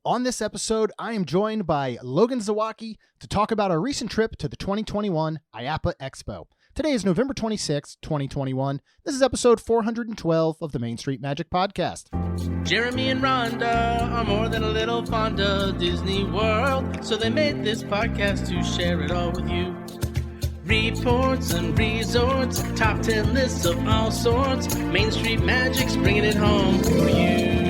On this episode, I am joined by Logan Zawacki to talk about our recent trip to the 2021 IAAPA Expo. Today is November 26, 2021. This is episode 412 of the Main Street Magic Podcast. Jeremy and Rhonda are more than a little fond of Disney World, so they made this podcast to share it all with you. Reports and resorts, top 10 lists of all sorts. Main Street Magic's bringing it home for you.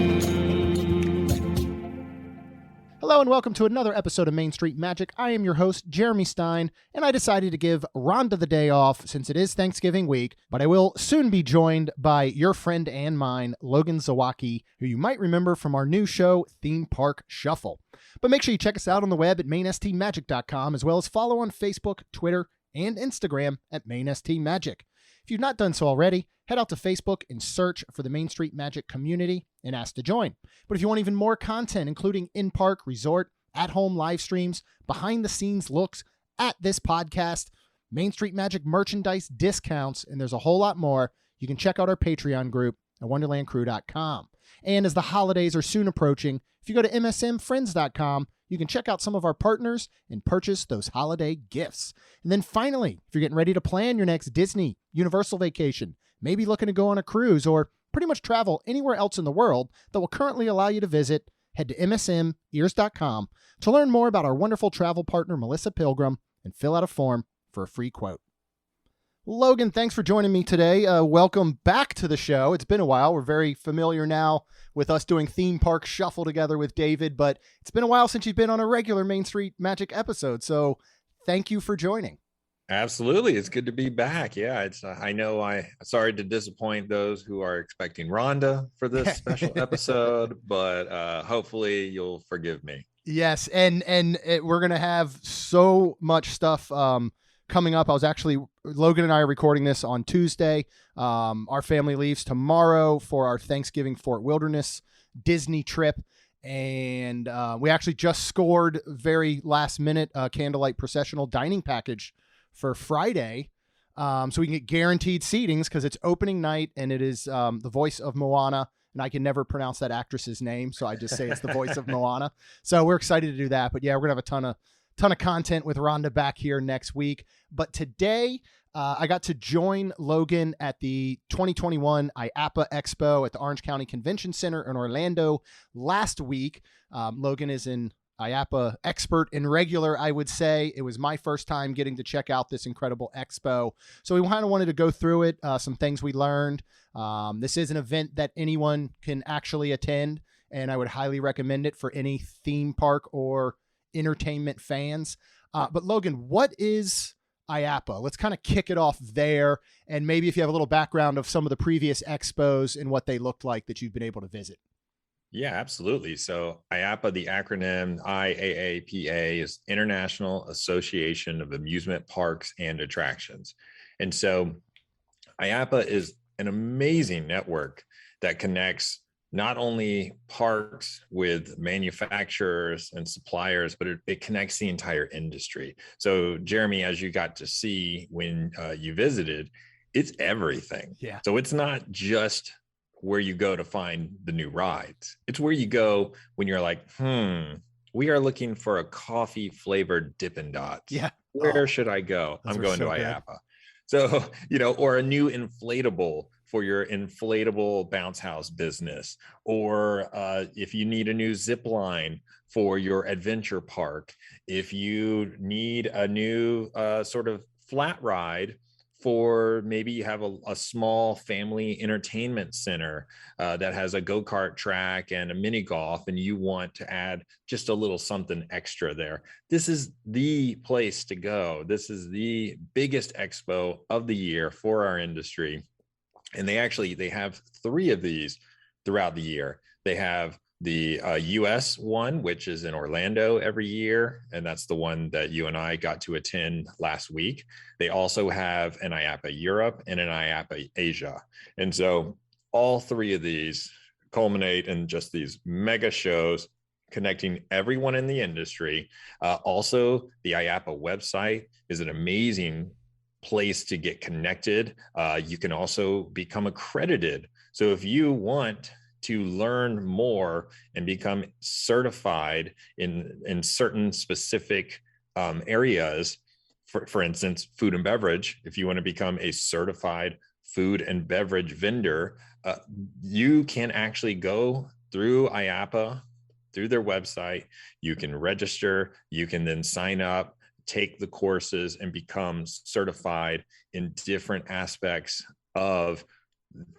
Hello and welcome to another episode of Main Street Magic. I am your host, Jeremy Stein, and I decided to give Rhonda the day off since it is Thanksgiving week, but I will soon be joined by your friend and mine, Logan Zawacki, who you might remember from our new show, Theme Park Shuffle. But make sure you check us out on the web at mainstmagic.com, as well as follow on Facebook, Twitter, and Instagram at mainstmagic. If you've not done so already, head out to Facebook and search for the Main Street Magic community and ask to join. But if you want even more content, including in-park, resort, at-home live streams, behind-the-scenes looks at this podcast, Main Street Magic merchandise discounts, and there's a whole lot more, you can check out our Patreon group at wonderlandcrew.com. And as the holidays are soon approaching, if you go to msmfriends.com, you can check out some of our partners and purchase those holiday gifts. And then finally, if you're getting ready to plan your next Disney, Universal vacation, maybe looking to go on a cruise or pretty much travel anywhere else in the world that will currently allow you to visit, head to msmears.com to learn more about our wonderful travel partner, Melissa Pilgrim, and fill out a form for a free quote. Logan, thanks for joining me today. Welcome back to the show. It's been a while. We're very familiar now with us doing Theme Park Shuffle together with David, but it's been a while since you've been on a regular Main Street Magic episode. So thank you for joining. Absolutely. It's good to be back. Yeah, sorry to disappoint those who are expecting Rhonda for this special episode, but hopefully you'll forgive me. Yes. And we're going to have so much stuff coming up. Logan and I are recording this on Tuesday. Our family leaves tomorrow for our Thanksgiving Fort Wilderness Disney trip. And we actually just scored very last minute candlelight processional dining package for Friday. So we can get guaranteed seatings because it's opening night and it is the voice of Moana. And I can never pronounce that actress's name. So I just say it's the voice of Moana. So we're excited to do that. But yeah, we're going to have a ton of content with Rhonda back here next week. But today, I got to join Logan at the 2021 IAAPA Expo at the Orange County Convention Center in Orlando last week. Logan is an IAAPA expert and regular, I would say. It was my first time getting to check out this incredible expo. So we kind of wanted to go through it, some things we learned. This is an event that anyone can actually attend, and I would highly recommend it for any theme park or entertainment fans. But Logan, what is IAAPA? Let's kind of kick it off there. And maybe if you have a little background of some of the previous expos and what they looked like that you've been able to visit. Yeah, absolutely. So IAAPA, the acronym IAAPA, is International Association of Amusement Parks and Attractions. And so IAAPA is an amazing network that connects not only parks with manufacturers and suppliers, but it connects the entire industry. So Jeremy, as you got to see when you visited, it's everything. Yeah. So it's not just where you go to find the new rides. It's where you go when you're like, we are looking for a coffee flavored Dippin' Dots. Yeah. Where should I go? I'm going to IAAPA. So, or a new inflatable for your inflatable bounce house business, or if you need a new zip line for your adventure park, if you need a new sort of flat ride for maybe you have a small family entertainment center that has a go-kart track and a mini golf, and you want to add just a little something extra there. This is the place to go. This is the biggest expo of the year for our industry. And they have 3 of these throughout the year. They have the US one, which is in Orlando every year, and that's the one that you and I got to attend last week. They also have an IAAPA Europe and an IAAPA Asia. And so all 3 of these culminate in just these mega shows connecting everyone in the industry. Also, the IAAPA website is an amazing place to get connected. You can also become accredited. So if you want to learn more and become certified in certain specific areas. For instance, food and beverage. If you want to become a certified food and beverage vendor, you can actually go through IAAPA, through their website. You can register, you can then sign up, take the courses, and become certified in different aspects of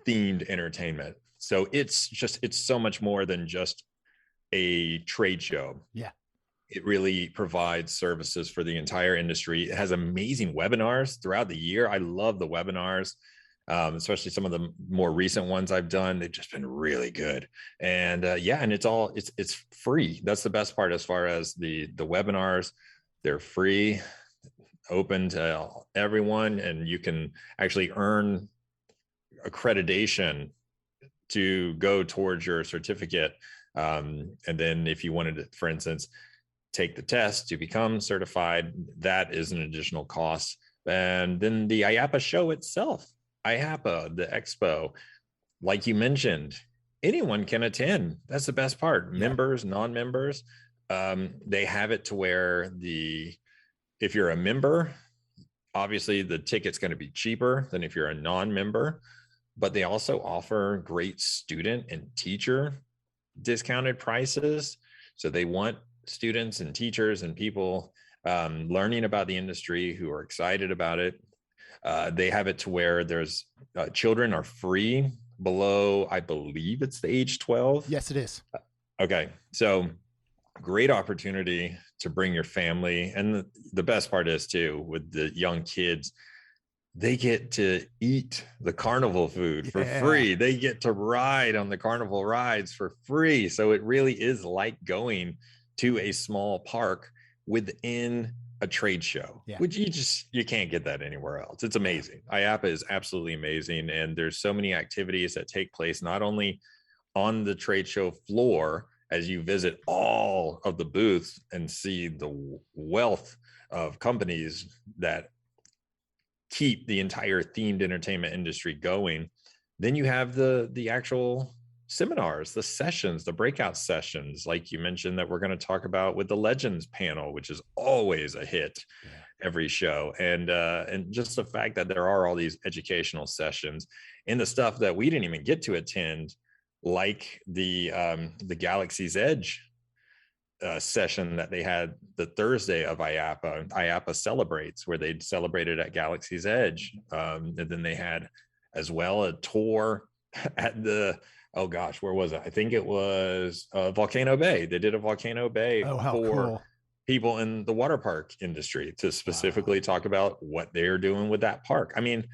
themed entertainment. So it's so much more than just a trade show. Yeah. It really provides services for the entire industry. It has amazing webinars throughout the year. I love the webinars, especially some of the more recent ones I've done. They've just been really good. And and it's free. That's the best part as far as the webinars. They're free, open to everyone, and you can actually earn accreditation to go towards your certificate. And then if you wanted to, for instance, take the test to become certified, that is an additional cost. And then the IAAPA show itself, IAAPA, the Expo, like you mentioned, anyone can attend. That's the best part. Yeah. Members, non-members, they have it to where if you're a member, obviously the ticket's going to be cheaper than if you're a non-member, but they also offer great student and teacher discounted prices. So they want students and teachers and people learning about the industry who are excited about it. They have it to where there's children are free below, I believe it's the age 12. Yes, it is. Okay. So great opportunity to bring your family. And the best part is too, with the young kids, they get to eat the carnival food for free. They get to ride on the carnival rides for free. So it really is like going to a small park within a trade show, which you can't get that anywhere else. It's amazing. IAAPA is absolutely amazing. And there's so many activities that take place, not only on the trade show floor, as you visit all of the booths and see the wealth of companies that keep the entire themed entertainment industry going. Then you have the actual seminars, the sessions, the breakout sessions, like you mentioned, that we're going to talk about with the Legends panel, which is always a hit every show. And just the fact that there are all these educational sessions and the stuff that we didn't even get to attend, like the Galaxy's Edge session that they had the Thursday of IAAPA Celebrates, where they celebrated at Galaxy's Edge. And then they had as well a tour at oh gosh, where was it? I think it was Volcano Bay. They did a Volcano Bay for cool. people in the water park industry to specifically talk about what they're doing with that park. I mean,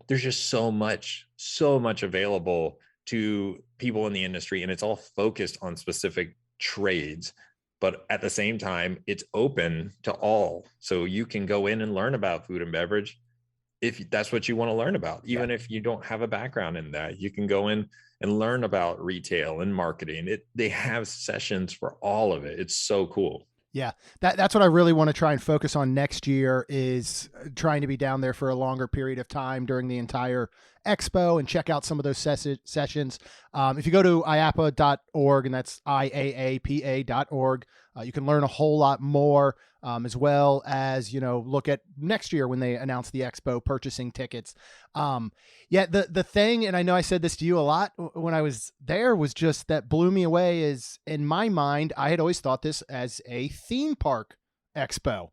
there's just so much available to people in the industry, and it's all focused on specific trades. But at the same time, it's open to all. So you can go in and learn about food and beverage if that's what you want to learn about. Even if you don't have a background in that, you can go in and learn about retail and marketing. They have sessions for all of it. It's so cool. Yeah, that's what I really want to try and focus on next year, is trying to be down there for a longer period of time during the entire Expo and check out some of those sessions. If you go to IAAPA.org, and that's IAAPA.org, you can learn a whole lot more, as well as, look at next year when they announce the Expo, purchasing tickets. The thing, and I know I said this to you a lot when I was there, was just that blew me away is, in my mind, I had always thought this as a theme park Expo.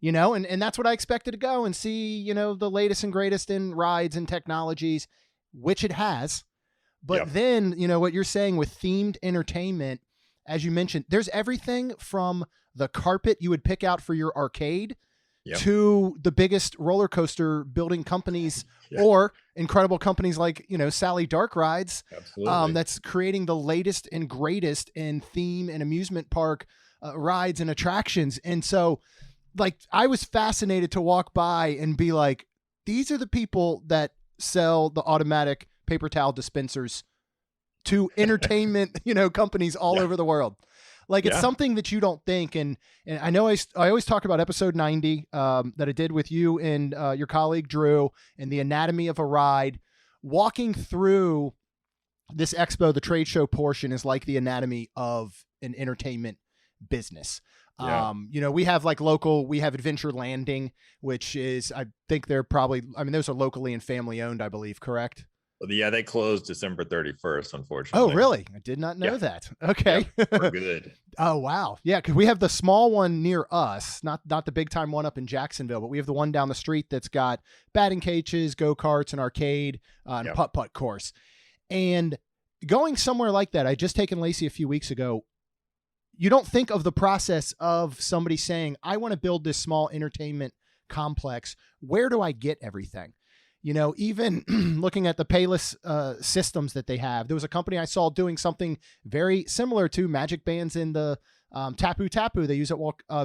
And that's what I expected to go and see, the latest and greatest in rides and technologies, which it has. But then, what you're saying with themed entertainment, as you mentioned, there's everything from the carpet you would pick out for your arcade to the biggest roller coaster building companies or incredible companies like, Sally Dark Rides, that's creating the latest and greatest in theme and amusement park rides and attractions. And so, I was fascinated to walk by and be like, these are the people that sell the automatic paper towel dispensers to entertainment, companies all over the world. It's something that you don't think. And I know I always talk about episode 90 that I did with you and your colleague, Drew, and the anatomy of a ride, walking through this expo, the trade show portion, is like the anatomy of an entertainment business. Yeah. We have we have Adventure Landing, which is, I think they're probably, those are locally and family owned, I believe, correct? Yeah, they closed December 31st, Oh, unfortunately. really? I did not know that. Okay. Yeah, we're good. Oh, wow. Yeah, because we have the small one near us, not the big time one up in Jacksonville, but we have the one down the street that's got batting cages, go-karts, an arcade, and putt-putt course. And going somewhere like that, I just taken Lacey a few weeks ago, you don't think of the process of somebody saying, I want to build this small entertainment complex. Where do I get everything? Even looking at the payless systems that they have, there was a company I saw doing something very similar to Magic Bands in the Tapu Tapu they use at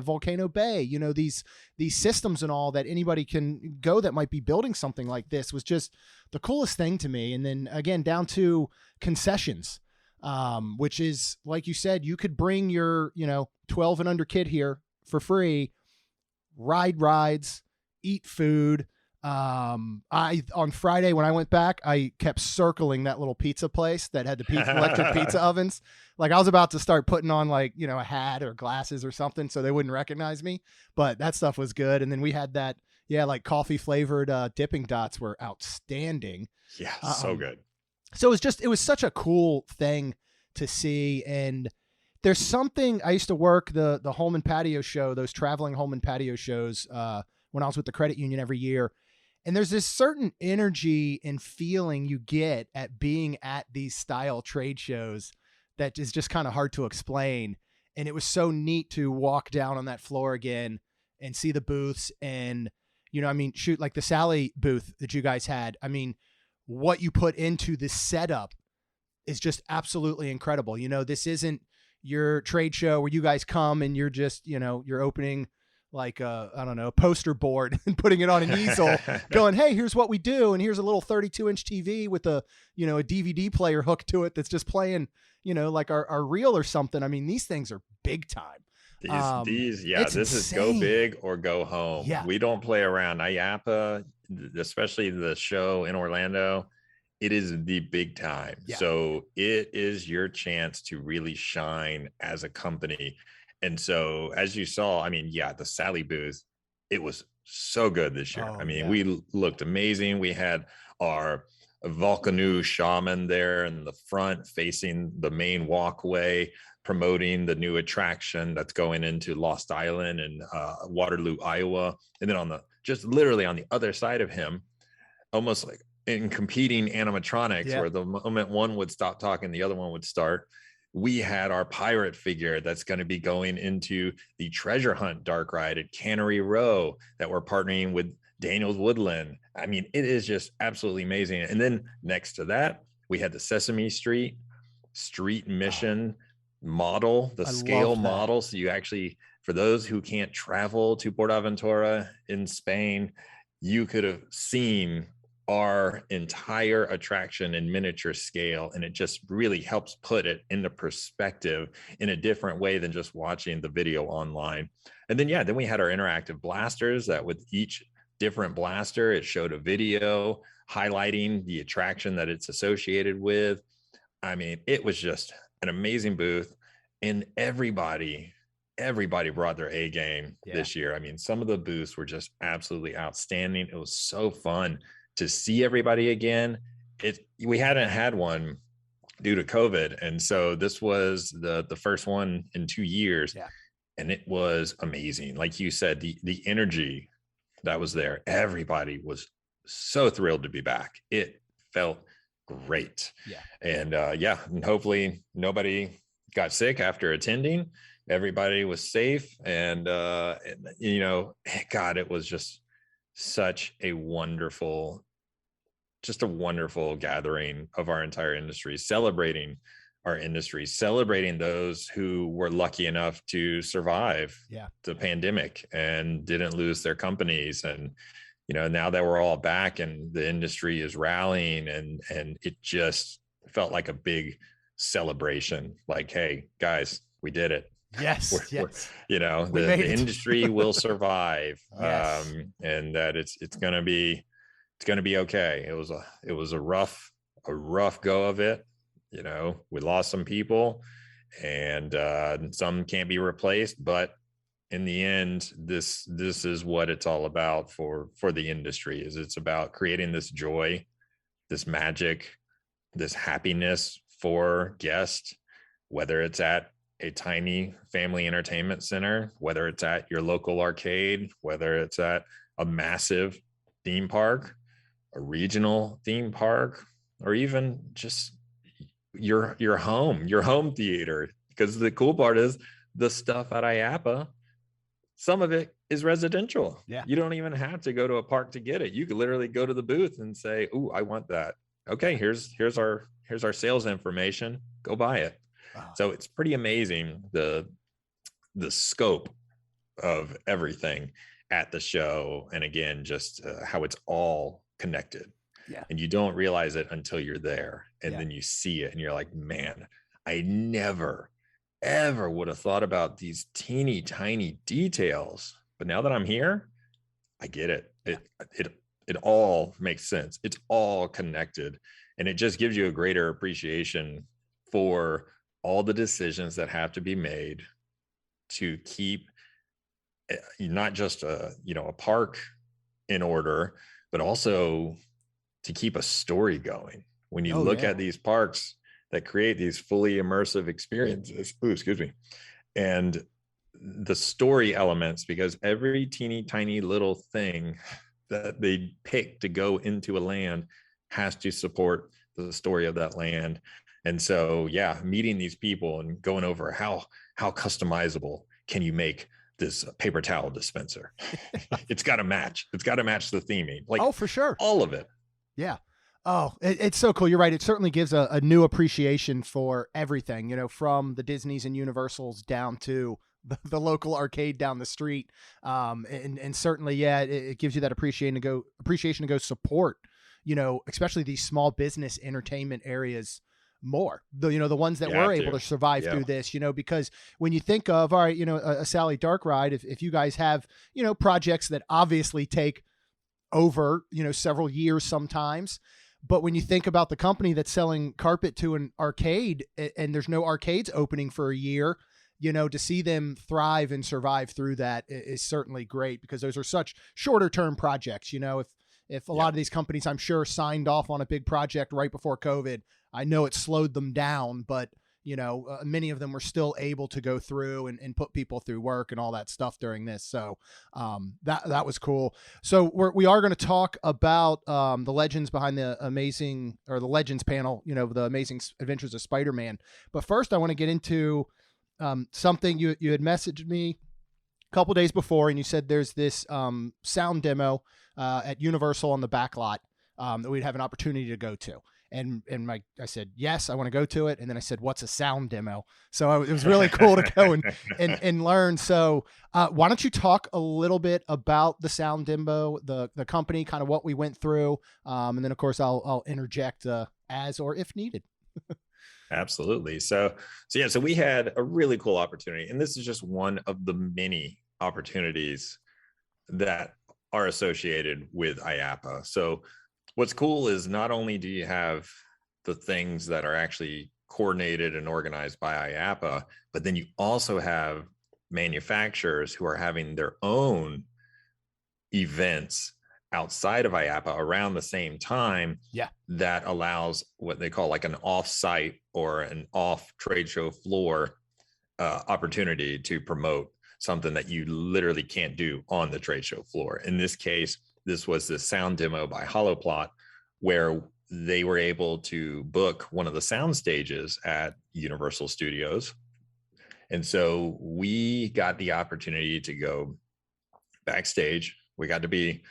Volcano Bay. These systems and all that anybody can go that might be building something like this was just the coolest thing to me. And then again, down to concessions, which is, like you said, you could bring your 12 and under kid here for free, ride rides, eat food. On Friday when I went back, I kept circling that little pizza place that had the electric pizza ovens. Like I was about to start putting on a hat or glasses or something so they wouldn't recognize me, but that stuff was good. And then we had that, coffee flavored dipping dots were outstanding. Yeah, so good. So it was such a cool thing to see. And there's something, I used to work the home and patio show, those traveling home and patio shows, when I was with the credit union every year. And there's this certain energy and feeling you get at being at these style trade shows that is just kind of hard to explain. And it was so neat to walk down on that floor again and see the booths and, shoot, like the Sally booth that you guys had. What you put into this setup is just absolutely incredible. This isn't your trade show where you guys come and you're just, you're opening a poster board and putting it on an easel going, hey, here's what we do. And here's a little 32-inch TV with a DVD player hooked to it that's just playing, like our reel or something. These things are big time. This is go big or go home. Yeah. We don't play around. IAAPA, especially the show in Orlando, it is the big time. Yeah. So it is your chance to really shine as a company. And so, as you saw, the Sally booth, it was so good this year. We looked amazing. We had our Volcano shaman there in the front facing the main walkway, promoting the new attraction that's going into Lost Island and Waterloo, Iowa. And then literally on the other side of him, almost like in competing animatronics, where the moment one would stop talking, the other one would start. We had our pirate figure that's going to be going into the treasure hunt dark ride at Cannery Row that we're partnering with Daniels Woodland. It is just absolutely amazing. And then next to that, we had the Sesame Street mission model, the scale model. So you actually, for those who can't travel to Portaventura in Spain, you could have seen our entire attraction in miniature scale, and it just really helps put it into perspective in a different way than just watching the video online. And then we had our interactive blasters that with each different blaster, it showed a video highlighting the attraction that it's associated with. It was just an amazing booth, and everybody brought their A game this year. Some of the booths were just absolutely outstanding. It was so fun to see everybody again. We hadn't had one due to COVID. And so this was the first one in 2 years. Yeah. And it was amazing. Like you said, the energy that was there, everybody was so thrilled to be back. It felt great. Yeah. And hopefully nobody got sick after attending. Everybody was safe. And, God, it was just such a wonderful gathering of our entire industry, celebrating our industry, celebrating those who were lucky enough to survive the pandemic and didn't lose their companies. And, now that we're all back and the industry is rallying, and it just felt like a big celebration. Like, hey, guys, we did it. Yes. The industry will survive. Yes. And that it's going to be okay. It was a rough go of it, We lost some people, and some can't be replaced, but in the end, this is what it's all about for the industry. Is it's about creating this joy, this magic, this happiness for guests, whether it's at a tiny family entertainment center, whether it's at your local arcade, whether it's at a massive theme park, a regional theme park, or even just your home theater. Because the cool part is the stuff at IAAPA, some of it is residential. Yeah. You don't even have to go to a park to get it. You could literally go to the booth and say, "Ooh, I want that." Okay, here's our sales information. Go buy it. Wow. So it's pretty amazing the scope of everything at the show, and again, just how it's all connected. Yeah. And you don't realize it until you're there, and Yeah. then you see it, and you're like, "Man, I never ever would have thought about these teeny tiny details, but now that I'm here, I get it." It all makes sense. It's all connected, and it just gives you a greater appreciation for all the decisions that have to be made to keep not just a park in order, but also to keep a story going. When you look at these parks that create these fully immersive experiences, excuse me, and the story elements, because every teeny tiny little thing that they pick to go into a land has to support the story of that land. And so, yeah, meeting these people and going over how customizable can you make this paper towel dispenser? It's got to match. It's got to match the theming. Like, oh, for sure. All of it. Yeah. Oh, it's so cool. You're right. It certainly gives a new appreciation for everything, from the Disneys and Universals down to the local arcade down the street. And certainly, yeah, it gives you that appreciation to go support, especially these small business entertainment areas more, the ones that were able to survive through this, because when you think of, all right, a Sally Dark Ride, if you guys have, projects that obviously take over, several years sometimes, but when you think about the company that's selling carpet to an arcade and there's no arcades opening for a year, to see them thrive and survive through that is certainly great, because those are such shorter term projects. If a lot of these companies, I'm sure, signed off on a big project right before COVID, I know it slowed them down, but many of them were still able to go through and put people through work and all that stuff during this. So that was cool. So we are going to talk about the legends behind the legends panel, the Amazing Adventures of Spider-Man. But first I want to get into something you had messaged me a couple days before, and you said there's this sound demo at Universal on the back lot that we'd have an opportunity to go to. And I said, yes, I want to go to it. And then I said, what's a sound demo? So it was really cool to go and learn. So why don't you talk a little bit about the sound demo, the company, kind of what we went through. And then of course I'll interject as or if needed. Absolutely. So we had a really cool opportunity, and this is just one of the many opportunities that are associated with IAAPA. So what's cool is not only do you have the things that are actually coordinated and organized by IAAPA, but then you also have manufacturers who are having their own events outside of IAAPA around the same time. Yeah. That allows what they call like an off-site or an off trade show floor opportunity to promote something that you literally can't do on the trade show floor. In this case, this was the sound demo by Holoplot, where they were able to book one of the sound stages at Universal Studios. And so we got the opportunity to go backstage. We got to be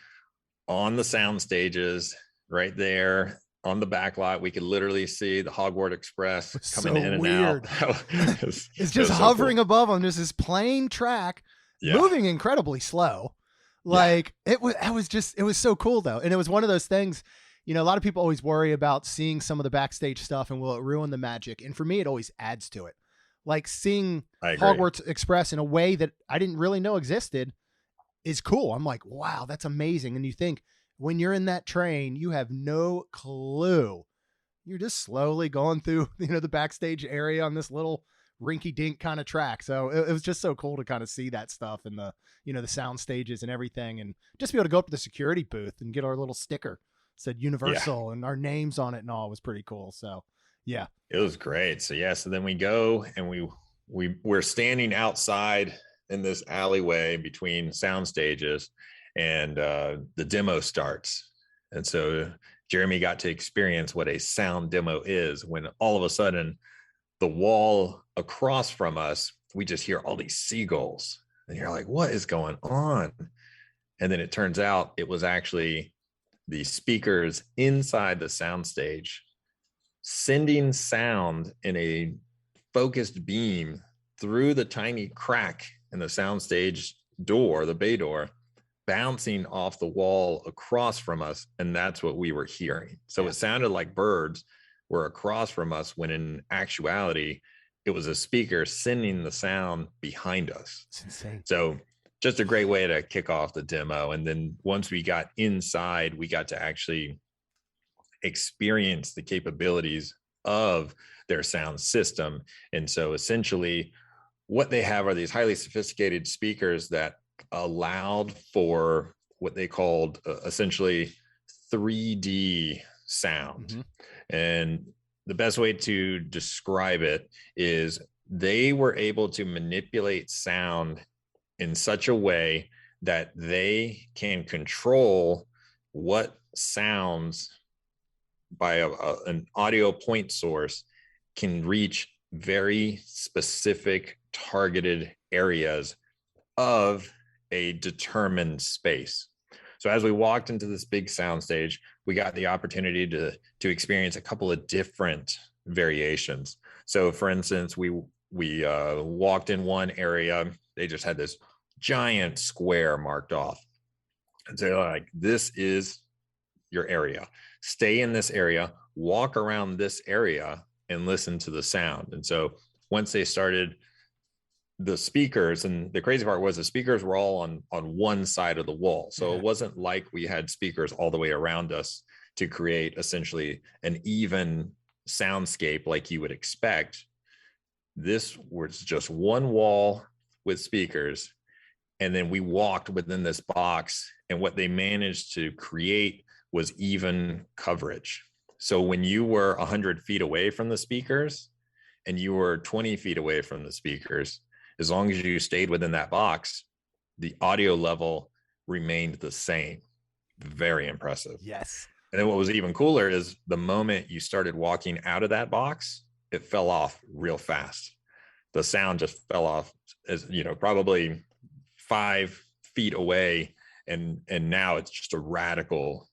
on the sound stages right there on the back lot. We could literally see the Hogwarts Express coming in and out. It's just hovering above them. There's this plain track moving incredibly slow. Like it was so cool though. And it was one of those things, a lot of people always worry about seeing some of the backstage stuff and will it ruin the magic? And for me, it always adds to it. Like seeing Hogwarts Express in a way that I didn't really know existed is cool. I'm like, wow, that's amazing. And you think when you're in that train, you have no clue, You're just slowly going through, the backstage area on this little rinky dink kind of track. So it was just so cool to kind of see that stuff and the sound stages and everything, and just be able to go up to the security booth and get our little sticker said Universal and our names on it and all. Was pretty cool. So yeah, it was great. So so then we go and we're standing outside in this alleyway between sound stages, and the demo starts. And so Jeremy got to experience what a sound demo is, when all of a sudden the wall across from us, we just hear all these seagulls, and you're like, what is going on? And then it turns out it was actually the speakers inside the soundstage sending sound in a focused beam through the tiny crack in the soundstage door, the bay door, bouncing off the wall across from us. And that's what we were hearing. So it sounded like birds were across from us, when in actuality, it was a speaker sending the sound behind us. It's insane. So just a great way to kick off the demo. And then once we got inside, we got to actually experience the capabilities of their sound system. And so essentially what they have are these highly sophisticated speakers that allowed for what they called essentially 3D sound. Mm-hmm. And the best way to describe it is they were able to manipulate sound in such a way that they can control what sounds by an audio point source can reach very specific targeted areas of a determined space. So as we walked into this big soundstage, we got the opportunity to experience a couple of different variations. So for instance, we walked in one area, they just had this giant square marked off. And so like, this is your area. Stay in this area, walk around this area, and listen to the sound. And so once they started the speakers, and the crazy part was the speakers were all on one side of the wall. So it wasn't like we had speakers all the way around us to create essentially an even soundscape like you would expect. This was just one wall with speakers. And then we walked within this box, and what they managed to create was even coverage. So when you were 100 feet away from the speakers and you were 20 feet away from the speakers, as long as you stayed within that box, the audio level remained the same. Very impressive. Yes. And then what was even cooler is the moment you started walking out of that box, it fell off real fast. The sound just fell off, as probably 5 feet away. And now it's just a radical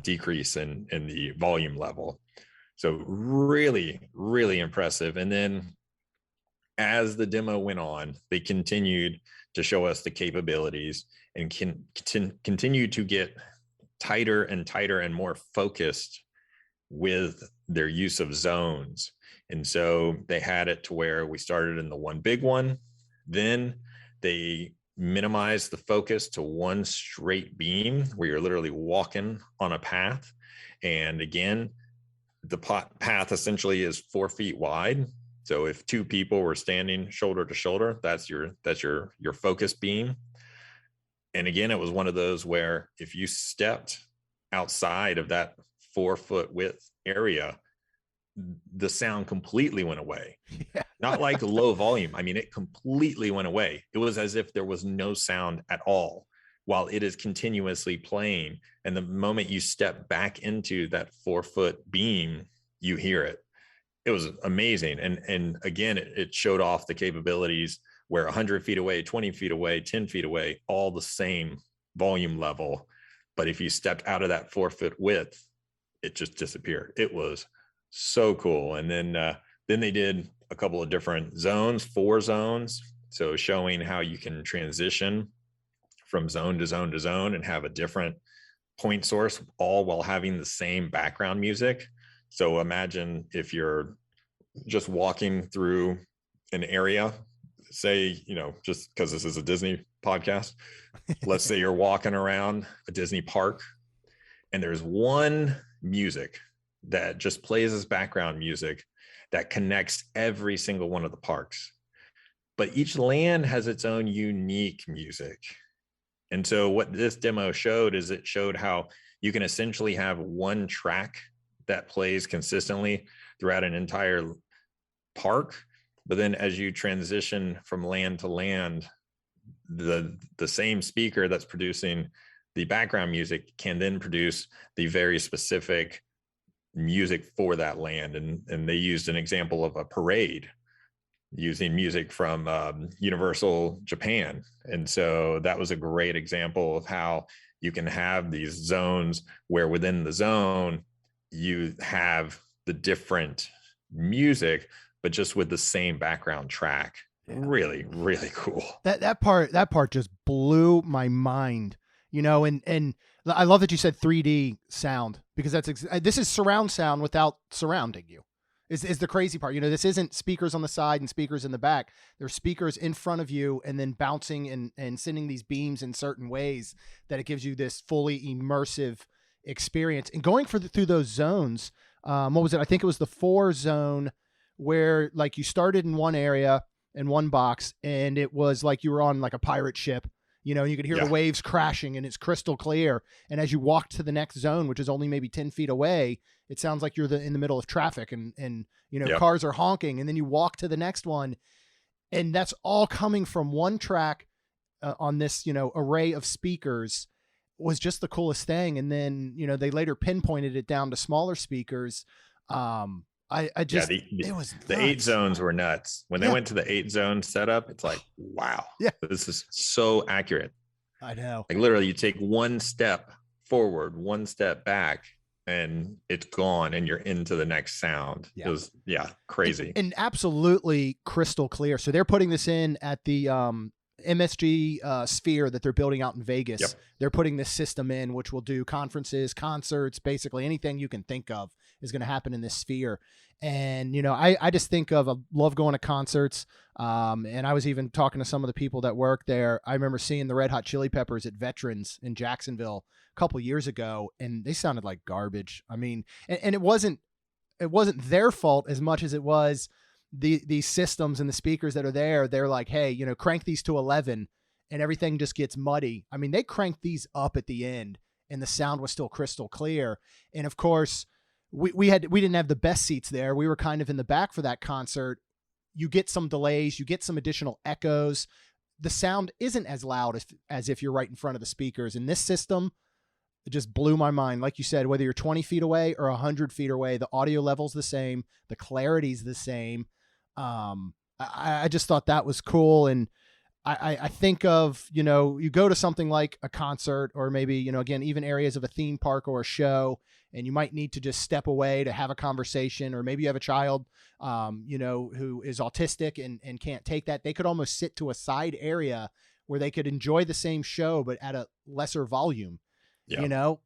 decrease in the volume level. So really, really impressive. And then as the demo went on, they continued to show us the capabilities and continue to get tighter and tighter and more focused with their use of zones. And so they had it to where we started in the one big one, then they minimized the focus to one straight beam where you're literally walking on a path. And again, the path essentially is 4 feet wide. So if two people were standing shoulder to shoulder, that's your focus beam. And again, it was one of those where if you stepped outside of that 4 foot width area, the sound completely went away. Yeah. Not like low volume. I mean, it completely went away. It was as if there was no sound at all while it is continuously playing. And the moment you step back into that 4 foot beam, you hear it. It was amazing. And again, it showed off the capabilities where 100 feet away, 20 feet away, 10 feet away, all the same volume level. But if you stepped out of that 4 foot width, it just disappeared. It was so cool. And then they did a couple of different zones, 4 zones. So showing how you can transition from zone to zone to zone and have a different point source, all while having the same background music. So imagine if you're just walking through an area, say, just because this is a Disney podcast, let's say you're walking around a Disney park and there's one that just plays as background music that connects every single one of the parks. But each land has its own unique music. And so what this demo showed is it showed how you can essentially have one track that plays consistently throughout an entire park. But then as you transition from land to land, the same speaker that's producing the background music can then produce the very specific music for that land. And they used an example of a parade using music from Universal Japan. And so that was a great example of how you can have these zones where within the zone, you have the different music, but just with the same background track. Yeah. Really, really cool. That part just blew my mind, you know, and I love that you said 3D sound, because this is surround sound without surrounding you. Is the crazy part. You know, this isn't speakers on the side and speakers in the back. There's speakers in front of you and then bouncing and sending these beams in certain ways that it gives you this fully immersive experience. And going through those zones, what was it? I think it was the 4 zone where like you started in one area in one box and it was like you were on like a pirate ship, you know, and you could hear the waves crashing and it's crystal clear. And as you walk to the next zone, which is only maybe 10 feet away, it sounds like you're in the middle of traffic and you know, cars are honking, and then you walk to the next one and that's all coming from one track on this, you know, array of speakers. Was just the coolest thing. And then, you know, they later pinpointed it down to smaller speakers. I just, it was nuts. The 8 zones were nuts. When they went to the 8 zone setup, it's like, wow, this is so accurate. I know. Like literally you take one step forward, one step back, and it's gone and you're into the next sound. It was crazy. And absolutely crystal clear. So they're putting this in at the MSG Sphere that they're building out in Vegas. They're putting this system in, which will do conferences, concerts, basically anything you can think of is going to happen in this sphere. And, you know, I just think I love going to concerts. And I was even talking to some of the people that work there. I remember seeing the Red Hot Chili Peppers at Veterans in Jacksonville a couple years ago, and they sounded like garbage. I mean, and it wasn't their fault as much as it was these systems and the speakers that are there. They're like, hey, you know, crank these to 11 and everything just gets muddy. I mean, they cranked these up at the end and the sound was still crystal clear. And of course we didn't have the best seats there. We were kind of in the back for that concert. You get some delays, you get some additional echoes. The sound isn't as loud as if you're right in front of the speakers. And this system, it just blew my mind. Like you said, whether you're 20 feet away or 100 feet away, the audio level's the same. The clarity's the same. I just thought that was cool. And I think of, you know, you go to something like a concert or maybe, you know, again, even areas of a theme park or a show, and you might need to just step away to have a conversation, or maybe you have a child, you know, who is autistic and can't take that. They could almost sit to a side area where they could enjoy the same show, but at a lesser volume, you know?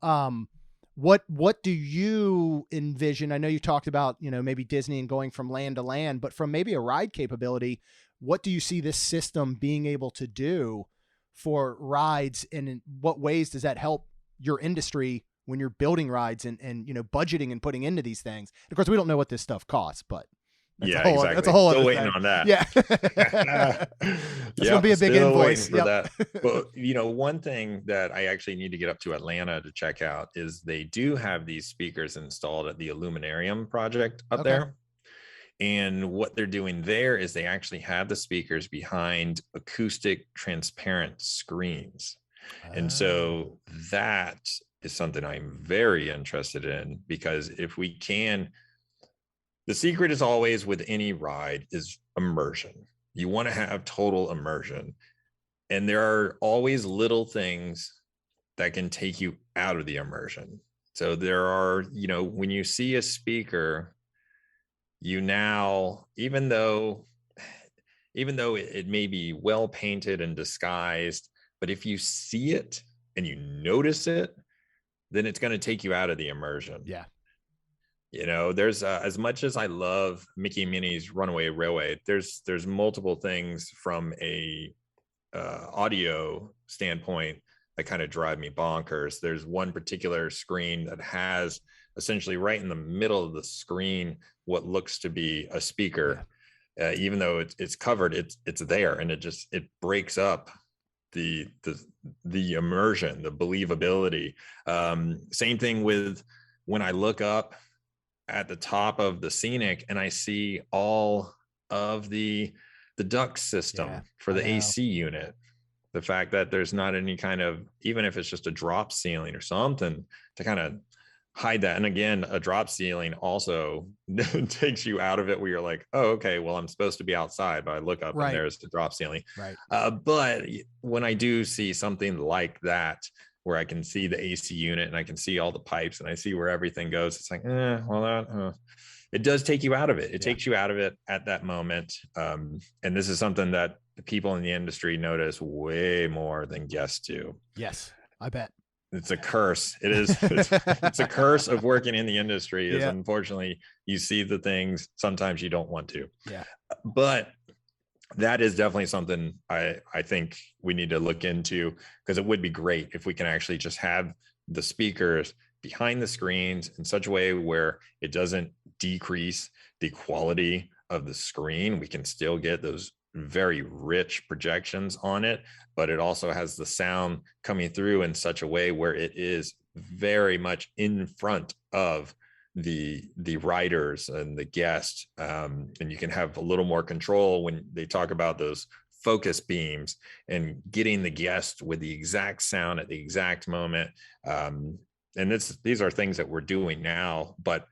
What do you envision? I know you talked about, you know, maybe Disney and going from land to land, but from maybe a ride capability, what do you see this system being able to do for rides, and in what ways does that help your industry when you're building rides and you know, budgeting and putting into these things? And of course, we don't know what this stuff costs, but exactly. That's a whole still other waiting thing. On that. Yeah. It's gonna be a big invoice. That. But you know, one thing that I actually need to get up to Atlanta to check out is they do have these speakers installed at the Illuminarium project up there. And what they're doing there is they actually have the speakers behind acoustic transparent screens. And so that is something I'm very interested in, because if we can, the secret is always with any ride is immersion. You want to have total immersion. And there are always little things that can take you out of the immersion. So there are, you know, when you see a speaker, you now, even though it may be well painted and disguised, but if you see it and you notice it, then it's going to take you out of the immersion. Yeah. You know, there's as much as I love Mickey and Minnie's Runaway Railway, there's multiple things from a audio standpoint that kind of drive me bonkers. There's one particular screen that has essentially right in the middle of the screen what looks to be a speaker. Even though it's covered, it's there, and it breaks up the immersion, the believability. Same thing with when I look up at the top of the scenic and I see all of the duct system for the AC unit. The fact that there's not any kind of, even if it's just a drop ceiling or something to kind of hide that. And again, a drop ceiling also takes you out of it where you're like, oh, okay, well, I'm supposed to be outside, but I look up and there's the drop ceiling. But when I do see something like that, where I can see the AC unit and I can see all the pipes and I see where everything goes, it's like, it does take you out of it. It takes you out of it at that moment. And this is something that the people in the industry notice way more than guests do. Yes, I bet. It's a curse. It is. It's a curse of working in the industry. Is unfortunately you see the things sometimes you don't want to. But that is definitely something I think we need to look into, because it would be great if we can actually just have the speakers behind the screens in such a way where it doesn't decrease the quality of the screen. We can still get those very rich projections on it, but it also has the sound coming through in such a way where it is very much in front of the riders and the guests, and you can have a little more control when they talk about those focus beams and getting the guest with the exact sound at the exact moment. And these are things that we're doing now, but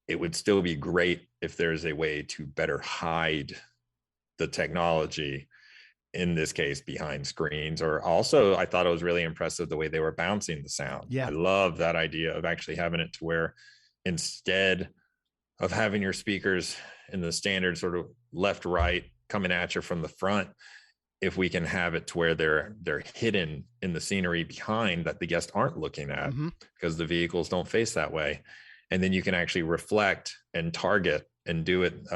it would still be great if there's a way to better hide the technology, in this case behind screens. Or also, I thought it was really impressive the way they were bouncing the sound. I love that idea of actually having it to where instead of having your speakers in the standard sort of left, right, coming at you from the front, if we can have it to where they're hidden in the scenery behind that the guests aren't looking at, because the vehicles don't face that way. And then you can actually reflect and target and do it,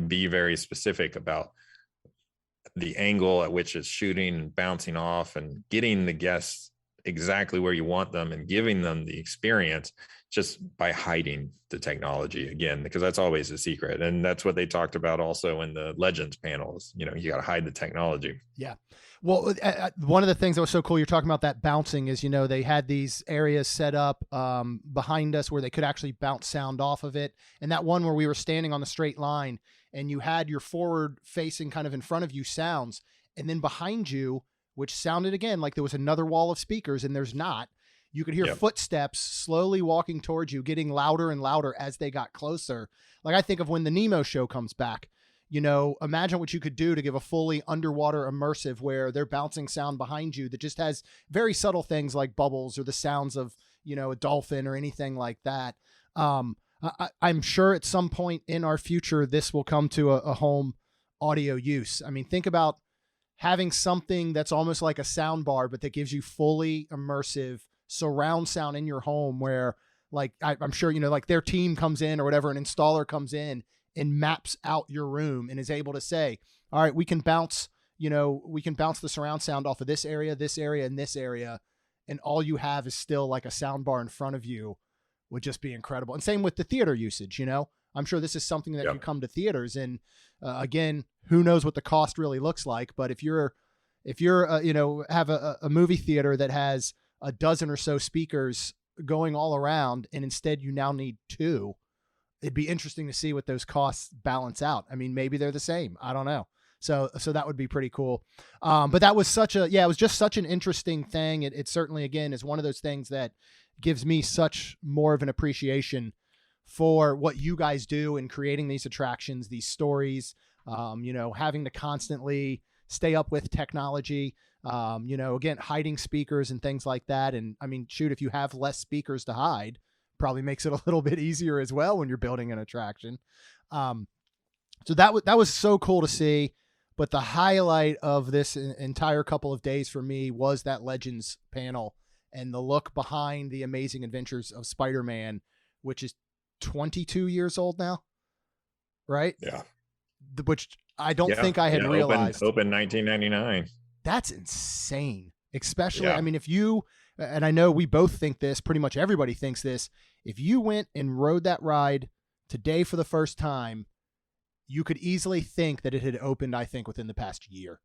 be very specific about the angle at which it's shooting and bouncing off and getting the guests exactly where you want them and giving them the experience just by hiding the technology, again, because that's always a secret. And that's what they talked about also in the Legends panels. You got to hide the technology. Yeah. Well, one of the things that was so cool, you're talking about that bouncing, is, they had these areas set up behind us where they could actually bounce sound off of it. And that one where we were standing on the straight line and you had your forward facing kind of in front of you sounds, and then behind you, which sounded again like there was another wall of speakers, and there's not. You could hear footsteps slowly walking towards you, getting louder and louder as they got closer. Like I think of when the Nemo show comes back, imagine what you could do to give a fully underwater immersive where they're bouncing sound behind you that just has very subtle things like bubbles or the sounds of, a dolphin or anything like that. I'm sure at some point in our future, this will come to a home audio use. I mean, think about having something that's almost like a sound bar, but that gives you fully immersive surround sound in your home where, like, I'm sure, like their team comes in or whatever, an installer comes in and maps out your room and is able to say, all right, we can bounce the surround sound off of this area, and this area. And all you have is still like a sound bar in front of you, would just be incredible. And same with the theater usage, I'm sure this is something that can come to theaters. And again, who knows what the cost really looks like, but if you're have a movie theater that has a dozen or so speakers going all around, and instead you now need 2, it'd be interesting to see what those costs balance out. I mean, maybe they're the same. I don't know. So that would be pretty cool. But that was it was just such an interesting thing. It certainly, again, is one of those things that gives me such more of an appreciation for what you guys do in creating these attractions, these stories, having to constantly stay up with technology, again, hiding speakers and things like that. And I mean, shoot, if you have less speakers to hide, probably makes it a little bit easier as well when you're building an attraction. So that was so cool to see. But the highlight of this entire couple of days for me was that Legends panel and the look behind the Amazing Adventures of Spider-Man, which is 22 years old now, right? Yeah. Which I don't think I had realized. Open 1999. That's insane. Especially, I mean, if you and I know we both think this, pretty much everybody thinks this, if you went and rode that ride today for the first time, you could easily think that it had opened, I think, within the past year.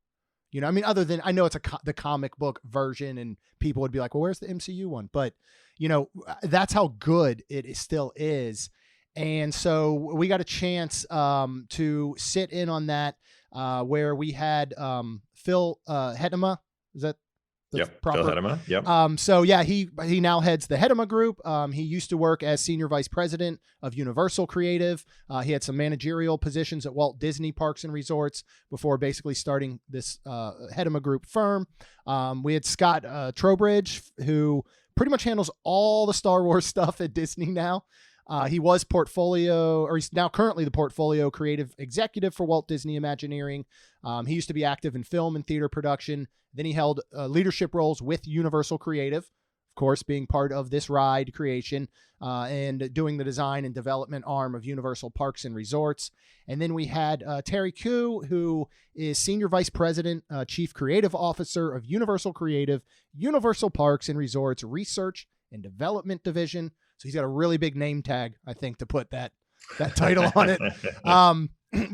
You know, I mean, other than, I know it's the comic book version and people would be like, well, where's the MCU one? But, you know, that's how good it still is. And so we got a chance to sit in on that where we had Phil Hedema. Is that the proper? Phil Hedema. Yep. So yeah, he now heads the Hedema Group. He used to work as senior vice president of Universal Creative. He had some managerial positions at Walt Disney Parks and Resorts before basically starting this Hedema Group firm. We had Scott Trowbridge, who pretty much handles all the Star Wars stuff at Disney now. He was he's now currently the portfolio creative executive for Walt Disney Imagineering. He used to be active in film and theater production. Then he held leadership roles with Universal Creative, of course, being part of this ride creation and doing the design and development arm of Universal Parks and Resorts. And then we had Terry Koo, who is Senior Vice President, Chief Creative Officer of Universal Creative, Universal Parks and Resorts Research and Development Division. So he's got a really big name tag, I think, to put that title on it.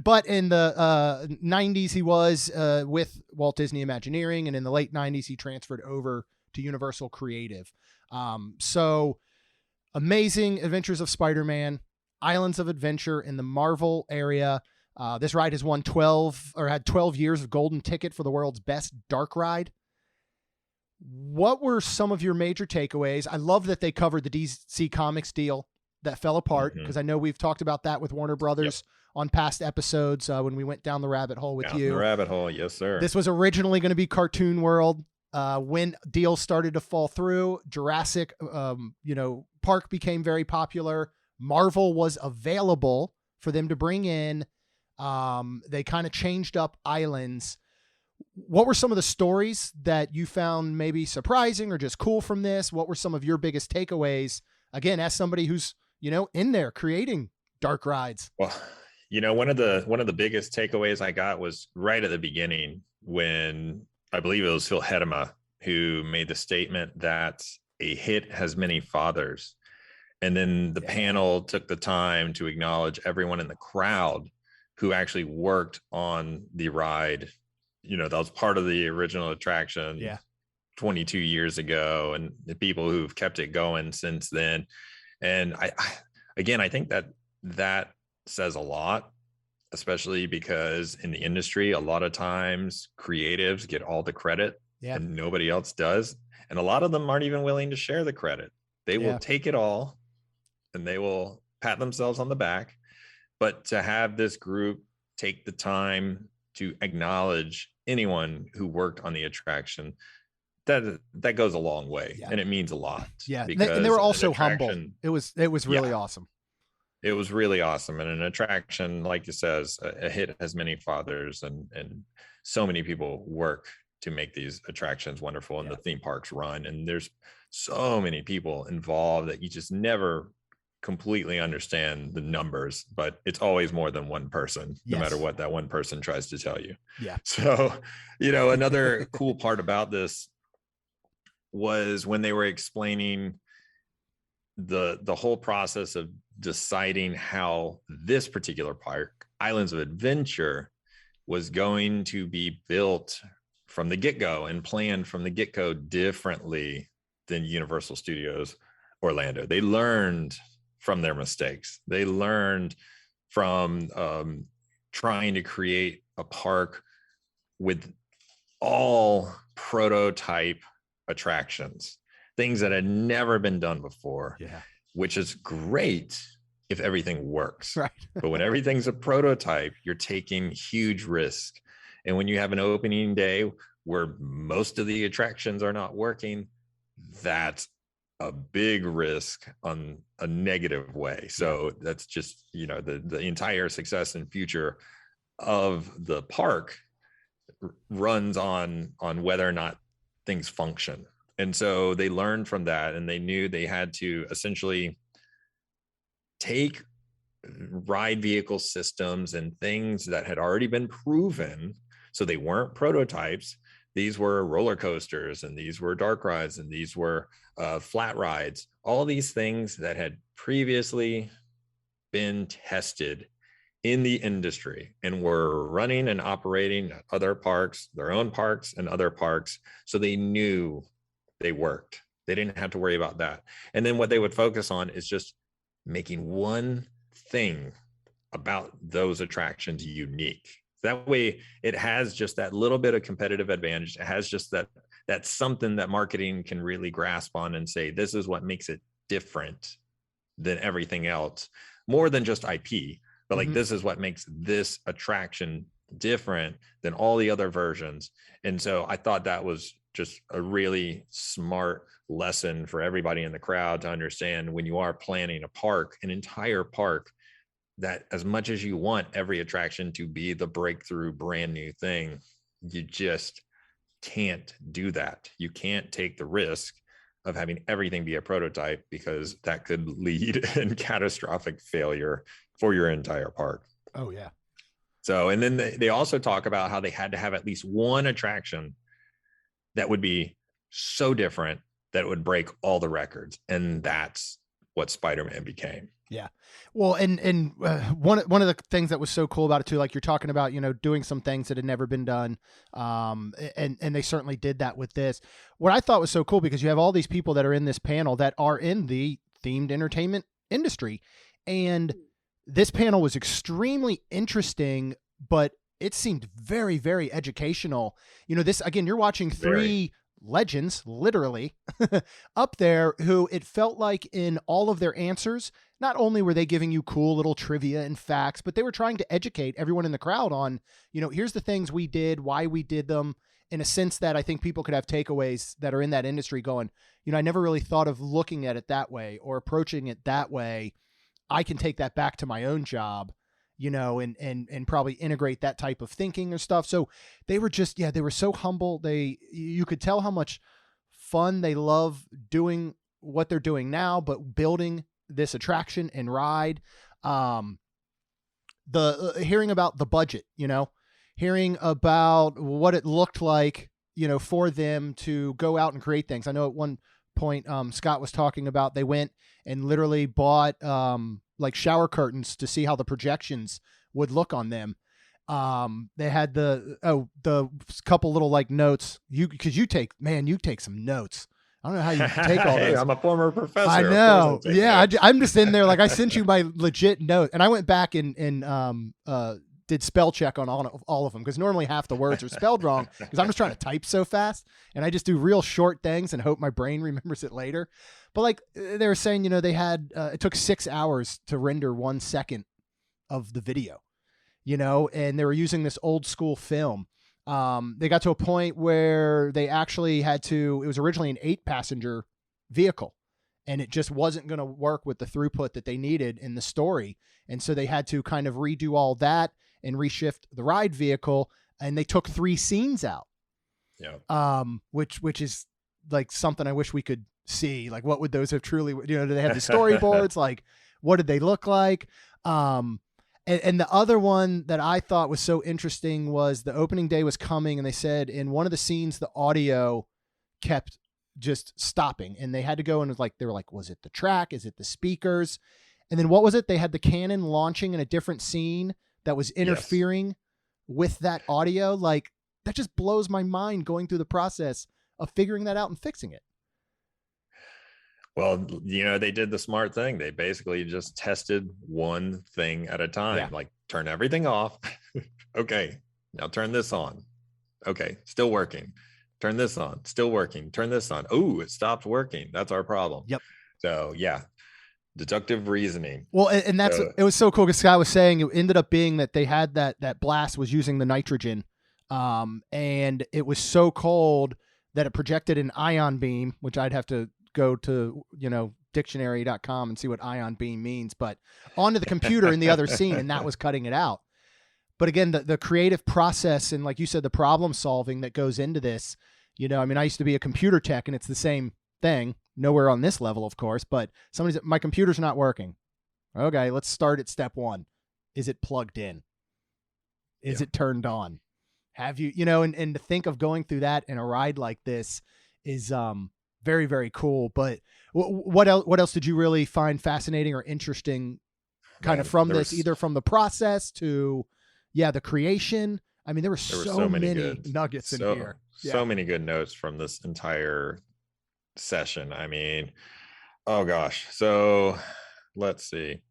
But in the 90s, he was with Walt Disney Imagineering, and in the late 90s, he transferred over to Universal Creative. So Amazing Adventures of Spider-Man, Islands of Adventure in the Marvel area. This ride has had 12 years of golden ticket for the world's best dark ride. What were some of your major takeaways? I love that they covered the DC Comics deal that fell apart, because I know we've talked about that with Warner Brothers on past episodes when we went down the rabbit hole with you. The rabbit hole, yes, sir. This was originally going to be Cartoon World. When deals started to fall through, Jurassic, Park became very popular. Marvel was available for them to bring in. They kind of changed up islands. What were some of the stories that you found maybe surprising or just cool from this? What were some of your biggest takeaways? Again, as somebody who's, in there creating dark rides. Well, one of the biggest takeaways I got was right at the beginning when I believe it was Phil Hedema who made the statement that a hit has many fathers. And then the panel took the time to acknowledge everyone in the crowd who actually worked on the ride. That was part of the original attraction 22 years ago, and the people who've kept it going since then. And I think that says a lot, especially because in the industry, a lot of times creatives get all the credit and nobody else does. And a lot of them aren't even willing to share the credit. They will take it all and they will pat themselves on the back. But to have this group take the time to acknowledge anyone who worked on the attraction, that goes a long way, and it means a lot. And they were also humble. It was really awesome. It was really awesome. And an attraction, like it says, a hit has many fathers, and so many people work to make these attractions wonderful, and the theme parks run. And there's so many people involved that you just never completely understand the numbers, but it's always more than one person, no matter what that one person tries to tell you. So, another cool part about this was when they were explaining the whole process of deciding how this particular park, Islands of Adventure, was going to be built from the get-go and planned from the get-go differently than Universal Studios Orlando. They learned from their mistakes. They learned from trying to create a park with all prototype attractions, things that had never been done before, which is great if everything works. Right. But when everything's a prototype, you're taking huge risk. And when you have an opening day where most of the attractions are not working, that's a big risk on a negative way. So that's just, the entire success and future of the park runs on whether or not things function. And so they learned from that, and they knew they had to essentially take ride vehicle systems and things that had already been proven, so they weren't prototypes, these were roller coasters, and these were dark rides, and these were flat rides, all these things that had previously been tested in the industry and were running and operating at other parks, their own parks and other parks. So they knew they worked. They didn't have to worry about that. And then what they would focus on is just making one thing about those attractions unique. That way it has just that little bit of competitive advantage. It has just that something that marketing can really grasp on and say, this is what makes it different than everything else, more than just IP. But like, this is what makes this attraction different than all the other versions. And so I thought that was just a really smart lesson for everybody in the crowd to understand when you are planning a park, an entire park, that as much as you want every attraction to be the breakthrough brand new thing, you just can't do that. You can't take the risk of having everything be a prototype, because that could lead in catastrophic failure for your entire park. Oh yeah. So, and then they also talk about how they had to have at least one attraction that would be so different that it would break all the records. And that's what Spider-Man became. Yeah. Well, and one of the things that was so cool about it too, like you're talking about, doing some things that had never been done. And they certainly did that with this. What I thought was so cool, because you have all these people that are in this panel that are in the themed entertainment industry. And this panel was extremely interesting, but it seemed very, very educational. This, again, you're watching three legends, literally, up there, who it felt like in all of their answers, not only were they giving you cool little trivia and facts, but they were trying to educate everyone in the crowd on, here's the things we did, why we did them, in a sense that I think people could have takeaways that are in that industry going, I never really thought of looking at it that way or approaching it that way. I can take that back to my own job, and probably integrate that type of thinking or stuff. So they were just, they were so humble. You could tell how much fun they love doing what they're doing now, but building this attraction and ride. Hearing about the budget, hearing about what it looked like, for them to go out and create things. I know at one point, Scott was talking about, they went and literally bought, like shower curtains to see how the projections would look on them. They had the couple little like notes, because you take some notes. I don't know how you take all those. Hey, I'm a former professor. I know. Yeah. I'm just in there. Like, I sent you my legit note, and I went back and did spell check on all of them, because normally half the words are spelled wrong, because I'm just trying to type so fast, and I just do real short things and hope my brain remembers it later. But like they were saying, they had, it took 6 hours to render 1 second of the video, and they were using this old school film. They got to a point where they actually had to, it was originally an 8-passenger vehicle, and it just wasn't going to work with the throughput that they needed in the story. And so they had to kind of redo all that and reshift the ride vehicle, and they took 3 scenes out. Yeah. Which is like something I wish we could see. Like, what would those have truly, do they have the storyboards? Like, what did they look like? And the other one that I thought was so interesting was the opening day was coming, and they said in one of the scenes, the audio kept just stopping, and they had to go and they were like, was it the track? Is it the speakers? And then what was it? They had the cannon launching in a different scene that was interfering with that audio. Like, that just blows my mind, going through the process of figuring that out and fixing it. Well, they did the smart thing. They basically just tested one thing at a time. Yeah. Like, turn everything off. Okay, now turn this on. Okay, still working. Turn this on, still working. Turn this on. Oh, it stopped working. That's our problem. Yep. So yeah, deductive reasoning. Well, and that's, it was so cool, because Scott was saying it ended up being that they had that blast was using the nitrogen, and it was so cold that it projected an ion beam, which I'd have to go to, dictionary.com and see what ion beam means, but onto the computer in the other scene, and that was cutting it out. But again, the creative process, and like you said, the problem solving that goes into this, I used to be a computer tech, and it's the same thing, nowhere on this level, of course, but my computer's not working. Okay, let's start at step 1. Is it plugged in? Is it turned on? have you, and to think of going through that in a ride like this is very, very cool. But what else did you really find fascinating or interesting kind of from this, either from the process to, the creation? I mean, there were so many nuggets in here. So many good notes from this entire session. I mean, oh gosh. So let's see.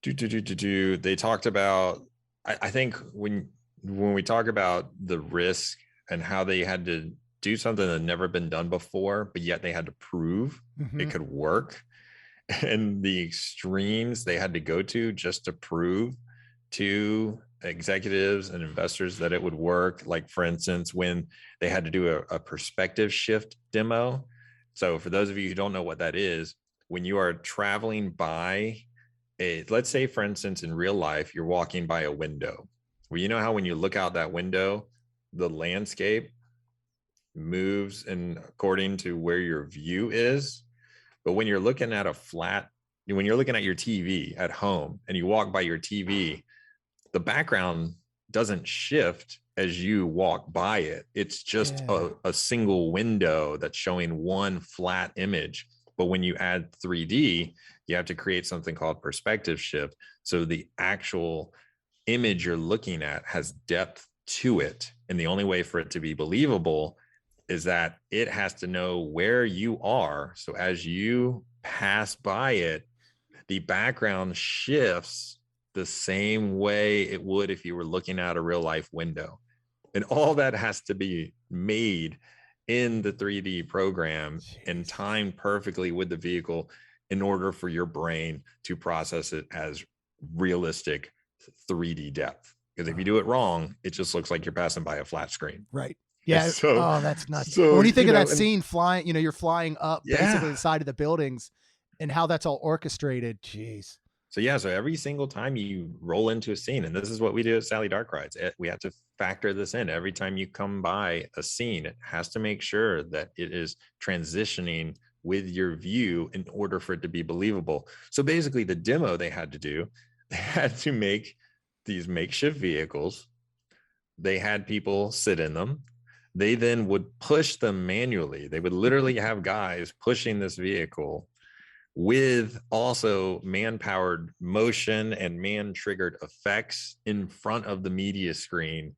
They talked about, I think when we talk about the risk and how they had to do something that had never been done before, but yet they had to prove it could work, and the extremes they had to go to just to prove to executives and investors that it would work. Like, for instance, when they had to do a perspective shift demo. So for those of you who don't know what that is, when you are traveling by let's say, for instance, in real life, you're walking by a window. Well, you know how when you look out that window, the landscape moves according to where your view is. But when you're looking at when you're looking at your TV at home and you walk by your TV, the background doesn't shift as you walk by it. It's just a single window that's showing one flat image. But when you add 3D, you have to create something called perspective shift. So the actual image you're looking at has depth to it. And the only way for it to be believable is that it has to know where you are. So as you pass by it, the background shifts the same way it would if you were looking out a real life window. And all that has to be made in the 3D program and timed perfectly with the vehicle in order for your brain to process it as realistic 3D depth. Because if you do it wrong, it just looks like you're passing by a flat screen. Right. Yeah. So, that's nuts. So, when you think of that scene flying, you're flying up basically the side of the buildings and how that's all orchestrated. Jeez. So every single time you roll into a scene, and this is what we do at Sally Dark Rides, we have to factor this in. Every time you come by a scene, it has to make sure that it is transitioning with your view in order for it to be believable. So basically the demo they had to make these makeshift vehicles. They had people sit in them. They then would push them manually. They would literally have guys pushing this vehicle with also man-powered motion and man-triggered effects in front of the media screen.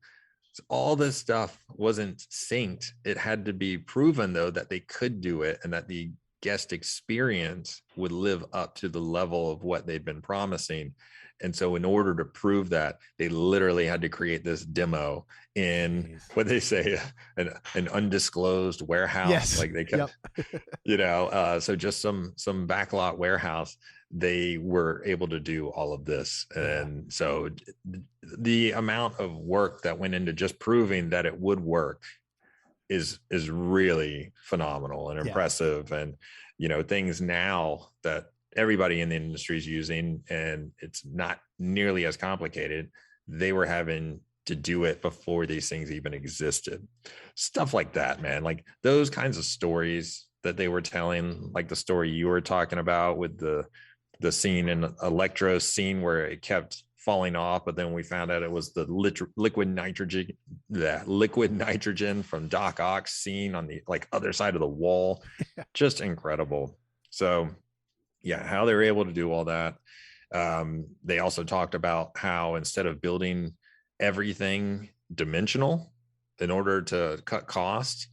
So all this stuff wasn't synced. It had to be proven, though, that they could do it and that the guest experience would live up to the level of what they'd been promising. And so in order to prove that, they literally had to create this demo in what they say, an undisclosed warehouse. Yes. Like they kept, so just some backlot warehouse, they were able to do all of this. And so the amount of work that went into just proving that it would work is really phenomenal and impressive. And, things now that everybody in the industry is using, and it's not nearly as complicated. They were having to do it before these things even existed. Stuff like that, man. Like those kinds of stories that they were telling, like the story you were talking about with the scene in Electro scene where it kept falling off, but then we found out it was the liquid nitrogen from Doc Ock's scene on the other side of the wall. Just incredible. So how they were able to do all that. They also talked about how instead of building everything dimensional in order to cut costs,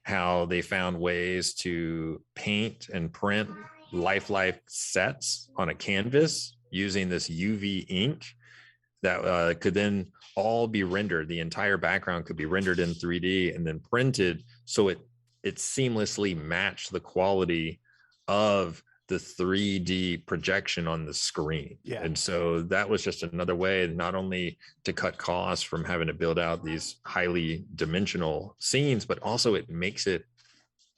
how they found ways to paint and print lifelike sets on a canvas using this UV ink that could then all be rendered. The entire background could be rendered in 3D and then printed so it seamlessly matched the quality of the 3D projection on the screen. And so that was just another way not only to cut costs from having to build out these highly dimensional scenes, but also it makes it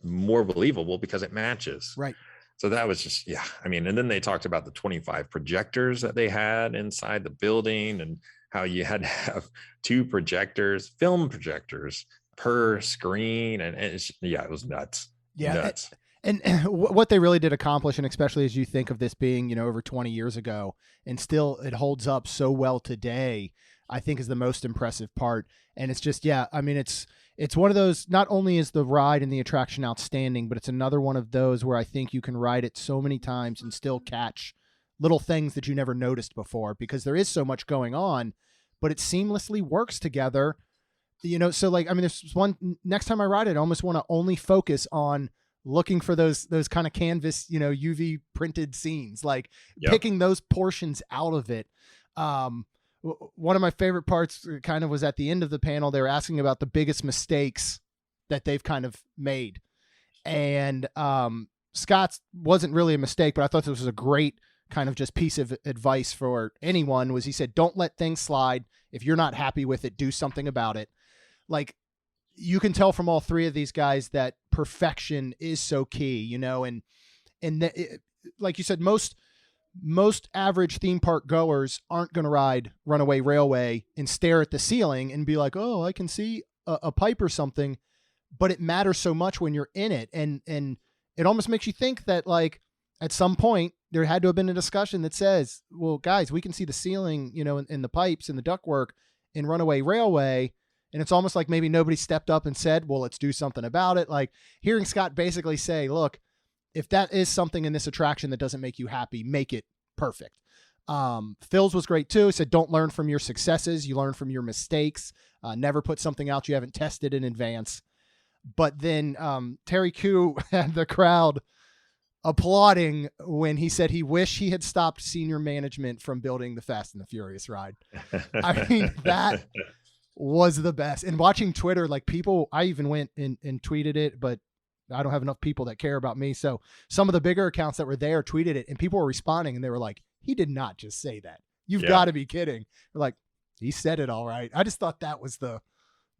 more believable because it matches. Right. So that was just, and then they talked about the 25 projectors that they had inside the building and how you had to have 2 film projectors per screen. And it was nuts. Nuts. And what they really did accomplish, and especially as you think of this being, over 20 years ago, and still it holds up so well today. I think is the most impressive part. And it's just, yeah, I mean, it's one of those, not only is the ride and the attraction outstanding, but it's another one of those where I think you can ride it so many times and still catch little things that you never noticed before, because there is so much going on, but it seamlessly works together. So like, I mean, there's one, next time I ride it, I almost want to only focus on looking for those kind of canvas, UV printed scenes, like picking those portions out of it. One of my favorite parts kind of was at the end of the panel. They were asking about the biggest mistakes that they've kind of made. And Scott's wasn't really a mistake, but I thought this was a great kind of just piece of advice for anyone. Was he said, don't let things slide. If you're not happy with it, do something about it. Like, you can tell from all three of these guys that perfection is so key, like you said, most average theme park goers aren't going to ride Runaway Railway and stare at the ceiling and be like, oh, I can see a pipe or something, but it matters so much when you're in it. And it almost makes you think that, like, at some point there had to have been a discussion that says, well, guys, we can see the ceiling, in the pipes and the ductwork in Runaway Railway. And it's almost like maybe nobody stepped up and said, well, let's do something about it. Like, hearing Scott basically say, look, if that is something in this attraction that doesn't make you happy, make it perfect. Phil's was great too. He said, don't learn from your successes. You learn from your mistakes. Never put something out you haven't tested in advance. But then Terry Koo had the crowd applauding when he said he wished he had stopped senior management from building the Fast and the Furious ride. I mean, that was the best. And watching Twitter, like, people, I even went and tweeted it, but I don't have enough people that care about me. So some of the bigger accounts that were there tweeted it, and people were responding, and they were like, he did not just say that. You've got to be kidding. They're like, he said it all right. I just thought that was the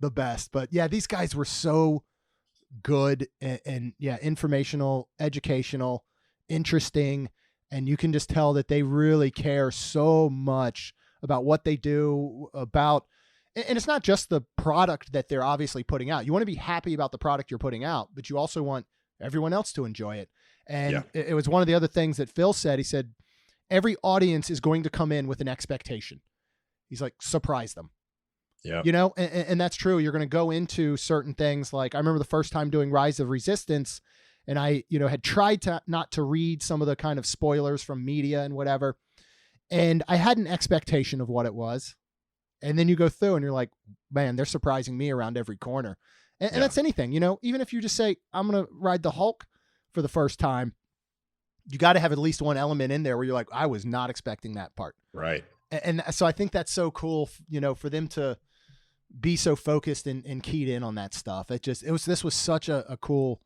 best. But yeah, these guys were so good and informational, educational, interesting. And you can just tell that they really care so much about what they do, and it's not just the product that they're obviously putting out. You want to be happy about the product you're putting out, but you also want everyone else to enjoy it. And it was one of the other things that Phil said. He said, every audience is going to come in with an expectation. He's like, surprise them. Yeah. And that's true. You're going to go into certain things. Like, I remember the first time doing Rise of Resistance, and I, had tried not to read some of the kind of spoilers from media and whatever. And I had an expectation of what it was. And then you go through and you're like, man, they're surprising me around every corner. And that's anything, even if you just say, I'm going to ride the Hulk for the first time, you got to have at least one element in there where you're like, I was not expecting that part. Right. And so I think that's so cool, for them to be so focused and keyed in on that stuff. This was such a cool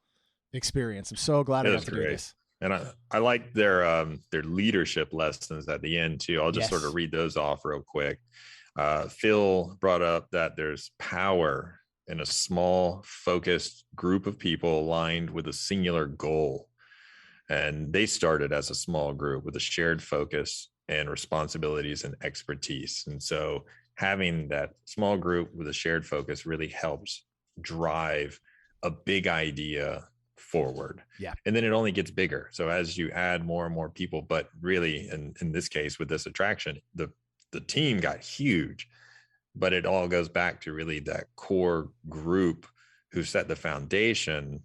experience. I'm so glad I got to do this. And I like their leadership lessons at the end too. I'll just sort of read those off real quick. Phil brought up that there's power in a small, focused group of people aligned with a singular goal. And they started as a small group with a shared focus and responsibilities and expertise. And so having that small group with a shared focus really helps drive a big idea forward. Yeah. And then it only gets bigger. So as you add more and more people, but really in this case with this attraction, the team got huge, but it all goes back to really that core group who set the foundation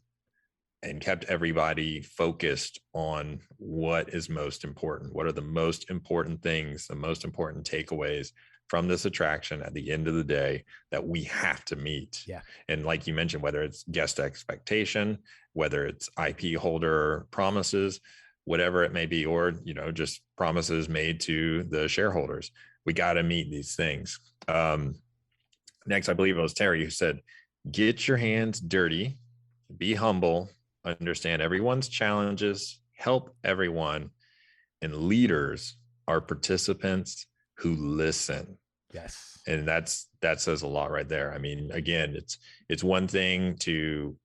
and kept everybody focused on what is most important. What are the most important things, the most important takeaways from this attraction at the end of the day that we have to meet? Yeah. And like you mentioned, whether it's guest expectation, whether it's IP holder promises, whatever it may be, or, just promises made to the shareholders, we got to meet these things. Next, I believe it was Terry who said, get your hands dirty, be humble, understand everyone's challenges, help everyone, and leaders are participants who listen. Yes. And that says a lot right there. I mean, again, it's one thing to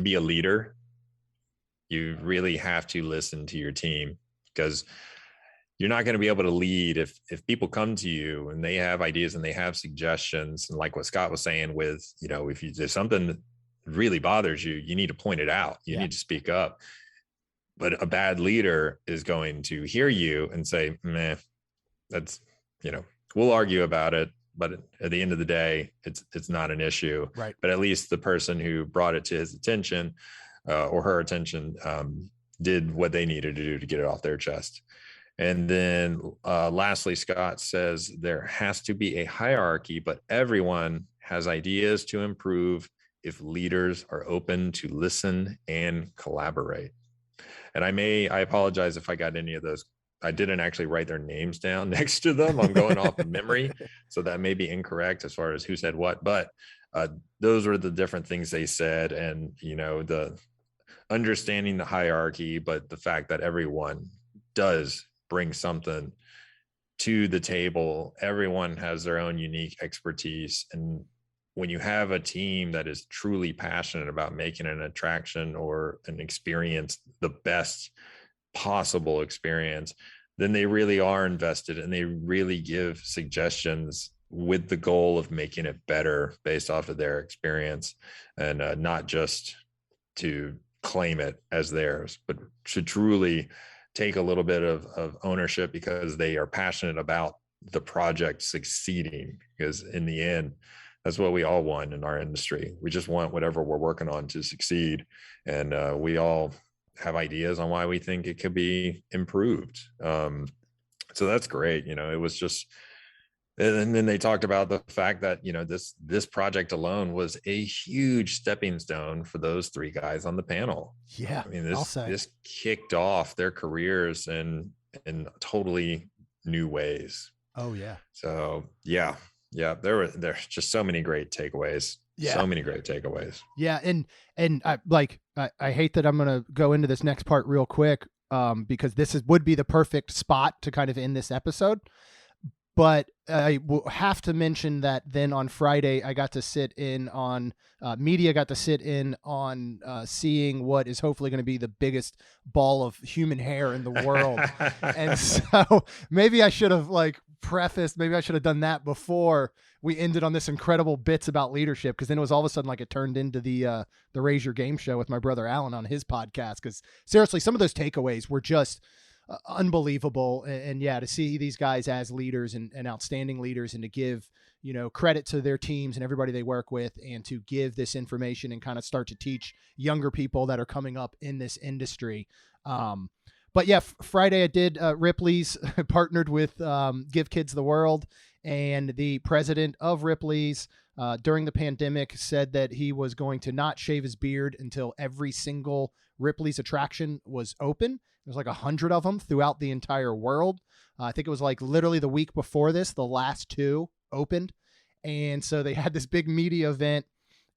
be a leader. You really have to listen to your team, because you're not going to be able to lead if people come to you and they have ideas and they have suggestions. And like what Scott was saying with, if something that really bothers you, you need to point it out. You need to speak up. But a bad leader is going to hear you and say, meh, that's, we'll argue about it, but at the end of the day, it's not an issue. Right. But at least the person who brought it to his attention or her attention did what they needed to do to get it off their chest. And then lastly, Scott says there has to be a hierarchy, but everyone has ideas to improve if leaders are open to listen and collaborate. And I apologize if I got any of those. I didn't actually write their names down next to them. I'm going off of memory, so that may be incorrect as far as who said what, but those were the different things they said. And, the understanding the hierarchy, but the fact that everyone does bring something to the table. Everyone has their own unique expertise. And when you have a team that is truly passionate about making an attraction or an experience the best possible experience, then they really are invested and they really give suggestions with the goal of making it better based off of their experience, and not just to claim it as theirs, but to truly take a little bit of ownership because they are passionate about the project succeeding. Because in the end, that's what we all want in our industry. We just want whatever we're working on to succeed. And we all have ideas on why we think it could be improved. So that's great. It was just, and then they talked about the fact that, this project alone was a huge stepping stone for those three guys on the panel. Yeah. I mean, this kicked off their careers in totally new ways. Oh yeah. So yeah. There's just so many great takeaways. Yeah. So many great takeaways. Yeah. And I hate that I'm going to go into this next part real quick, because this would be the perfect spot to kind of end this episode. But I will have to mention that then on Friday, I got to sit in on seeing what is hopefully going to be the biggest ball of human hair in the world. And so maybe I should have maybe I should have done that before we ended on this incredible bits about leadership. Cause then it was all of a sudden it turned into the Raise Your Game show with my brother Alan on his podcast. Cause seriously, some of those takeaways were just unbelievable. And yeah, to see these guys as leaders and outstanding leaders, and to give, credit to their teams and everybody they work with, and to give this information and kind of start to teach younger people that are coming up in this industry. But yeah, Friday I did Ripley's partnered with Give Kids the World, and the president of Ripley's during the pandemic said that he was going to not shave his beard until every single Ripley's attraction was open. There's 100 of them throughout the entire world. I think it was literally the week before this, the last two opened. And so they had this big media event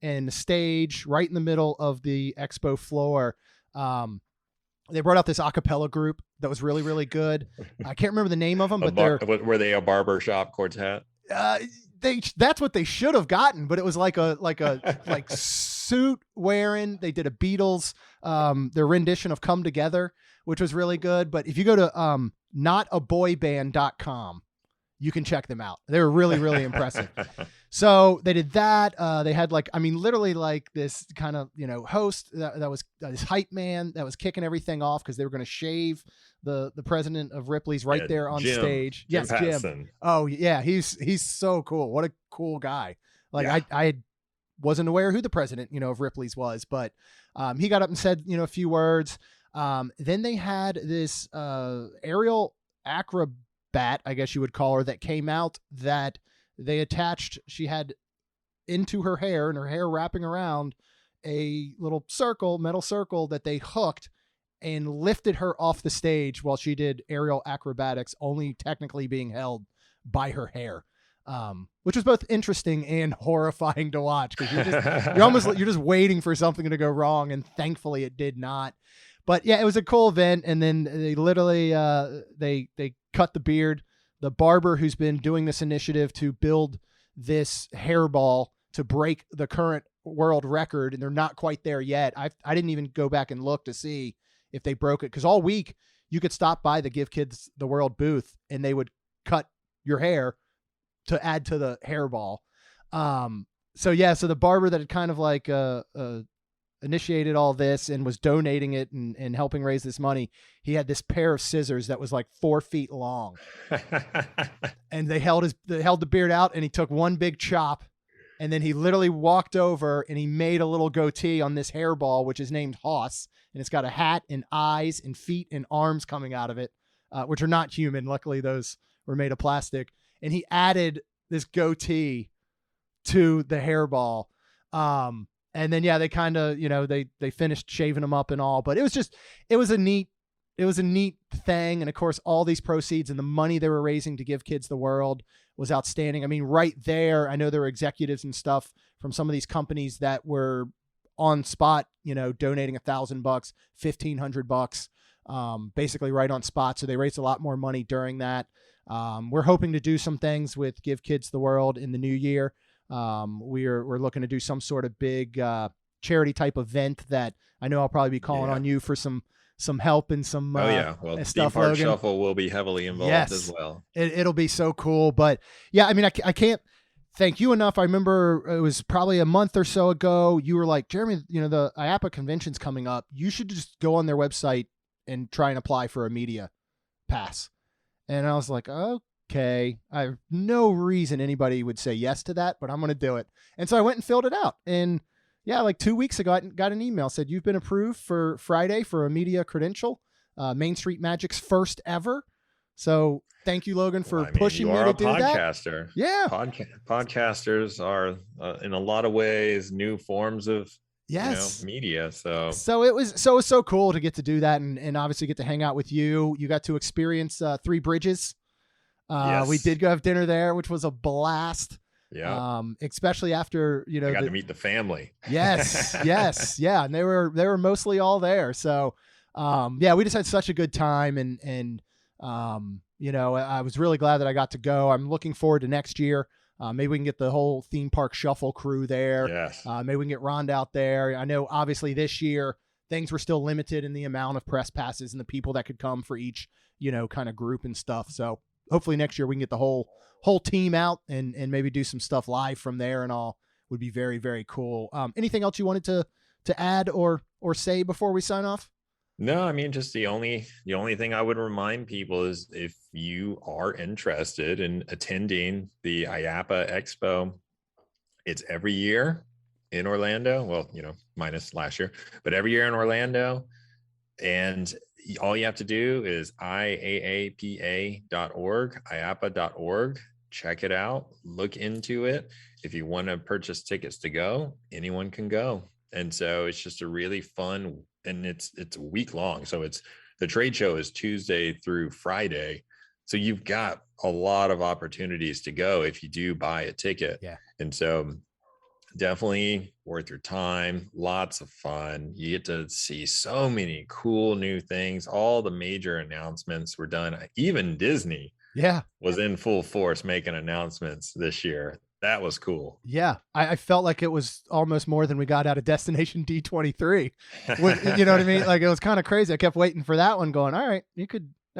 and the stage right in the middle of the expo floor. They brought out this a cappella group that was really, really good. I can't remember the name of them, but were they a barbershop quartet? That's what they should have gotten, but it was like suit wearing. They did a Beatles, their rendition of Come Together, which was really good. But if you go to notaboyband.com, you can check them out. They were really, really impressive. So they did that. They had literally this kind of, host that was this hype man that was kicking everything off because they were going to shave the president of Ripley's there on stage. Yes, Jim. Oh yeah. He's so cool. What a cool guy. I wasn't aware who the president, of Ripley's was, but he got up and said, a few words. Then they had this aerial acrobat, I guess you would call her, that came out that they attached. She had into her hair, and her hair wrapping around a little metal circle that they hooked and lifted her off the stage while she did aerial acrobatics, only technically being held by her hair. Which was both interesting and horrifying to watch, because you're just waiting for something to go wrong, and thankfully it did not. But yeah, it was a cool event. And then they literally they cut the beard. The barber who's been doing this initiative to build this hairball to break the current world record, and they're not quite there yet. I didn't even go back and look to see if they broke it, because all week you could stop by the Give Kids the World booth and they would cut your hair to add to the hairball. So the barber that had kind of a initiated all this and was donating it and helping raise this money, he had this pair of scissors that was like 4 feet long. And they held the beard out, and he took one big chop, and then he literally walked over and he made a little goatee on this hairball, which is named Hoss, and it's got a hat and eyes and feet and arms coming out of it, which are not human. Luckily, those were made of plastic. And he added this goatee to the hairball. And then, yeah, they kind of, they finished shaving him up and all, but it was a neat thing. And of course, all these proceeds and the money they were raising to give kids the world was outstanding. I mean, right there, I know there were executives and stuff from some of these companies that were on spot, donating $1,000, $1,500, basically right on spot. So they raised a lot more money during that. We're hoping to do some things with Give Kids the World in the new year. We're looking to do some sort of big charity type event that I know I'll probably be calling on you for some help and some well, stuff. Theme Park Shuffle will be heavily involved as well. It'll be so cool. But yeah, I mean, I can't thank you enough. I remember it was probably a month or so ago. You were like, Jeremy, the IAAPA convention's coming up. You should just go on their website and try and apply for a media pass. And I was like, okay, I have no reason anybody would say yes to that, but I'm going to do it. And so I went and filled it out. And yeah, like 2 weeks ago, I got an email, said you've been approved for Friday for a media credential, Main Street Magic's first ever. So thank you, Logan, for pushing me to do that. You are a podcaster. Yeah. Podcasters are in a lot of ways new forms of media. So it was so cool to get to do that and obviously get to hang out with you. You got to experience Three Bridges. Yes. We did go have dinner there, which was a blast. Yeah. Especially after, I got to meet the family. Yes. Yeah. And they were mostly all there. So, we just had such a good time and I was really glad that I got to go. I'm looking forward to next year. Maybe we can get the whole theme park shuffle crew there. Yes. Maybe we can get Rhonda out there. I know obviously this year things were still limited in the amount of press passes and the people that could come for each, kind of group and stuff. So hopefully next year we can get the whole team out and maybe do some stuff live from there and all. Would be very, very cool. Anything else you wanted to add or say before we sign off? No, I mean, just the only thing I would remind people is if you are interested in attending the IAAPA Expo, it's every year in Orlando. Well, minus last year, but every year in Orlando. And all you have to do is IAAPA.org, IAAPA.org. Check it out, look into it. If you want to purchase tickets to go, anyone can go. And so it's just a really fun, and it's a week long. So the trade show is Tuesday through Friday. So you've got a lot of opportunities to go if you do buy a ticket. Yeah. And so definitely worth your time. Lots of fun. You get to see so many cool new things. All the major announcements were done. Even Disney was in full force making announcements this year. That was cool. Yeah. I felt like it was almost more than we got out of Destination D23. You know what I mean? Like it was kind of crazy. I kept waiting for that one going, all right, I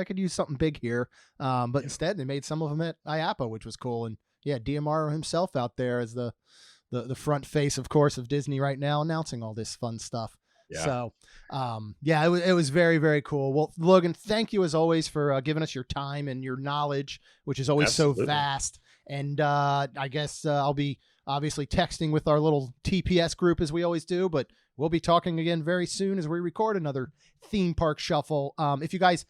could use something big here. But instead they made some of them at IAAPA, which was cool. And yeah, DMR himself out there as the front face, of course, of Disney right now, announcing all this fun stuff. Yeah. So, it was very, very cool. Well, Logan, thank you as always for giving us your time and your knowledge, which is always so vast. And I guess I'll be obviously texting with our little TPS group as we always do, but we'll be talking again very soon as we record another Theme Park Shuffle. If you guys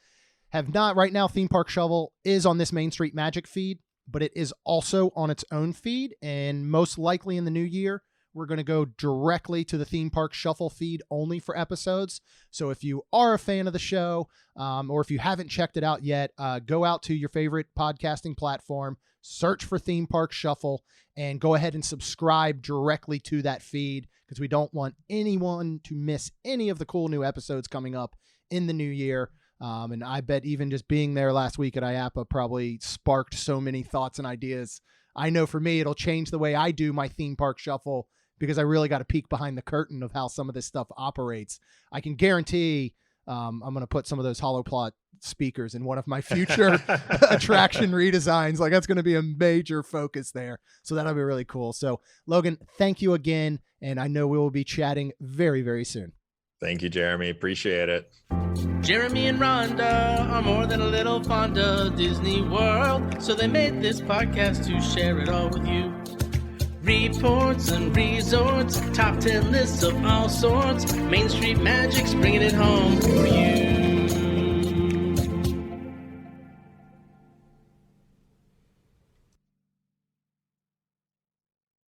have not right now, Theme Park Shuffle is on this Main Street Magic feed, but it is also on its own feed. And most likely in the new year, we're going to go directly to the Theme Park Shuffle feed only for episodes. So if you are a fan of the show, or if you haven't checked it out yet, go out to your favorite podcasting platform, search for Theme Park Shuffle, and go ahead and subscribe directly to that feed because we don't want anyone to miss any of the cool new episodes coming up in the new year. And I bet even just being there last week at IAAPA probably sparked so many thoughts and ideas. I know for me, it'll change the way I do my Theme Park Shuffle because I really got to peek behind the curtain of how some of this stuff operates. I can guarantee I'm going to put some of those holoplot speakers in one of my future attraction redesigns. Like that's going to be a major focus there. So that'll be really cool. So Logan, thank you again. And I know we will be chatting very, very soon. Thank you, Jeremy. Appreciate it. Jeremy and Rhonda are more than a little fond of Disney World, so they made this podcast to share it all with you. Reports and resorts, top 10 lists of all sorts, Main Street Magic's bringing it home for you.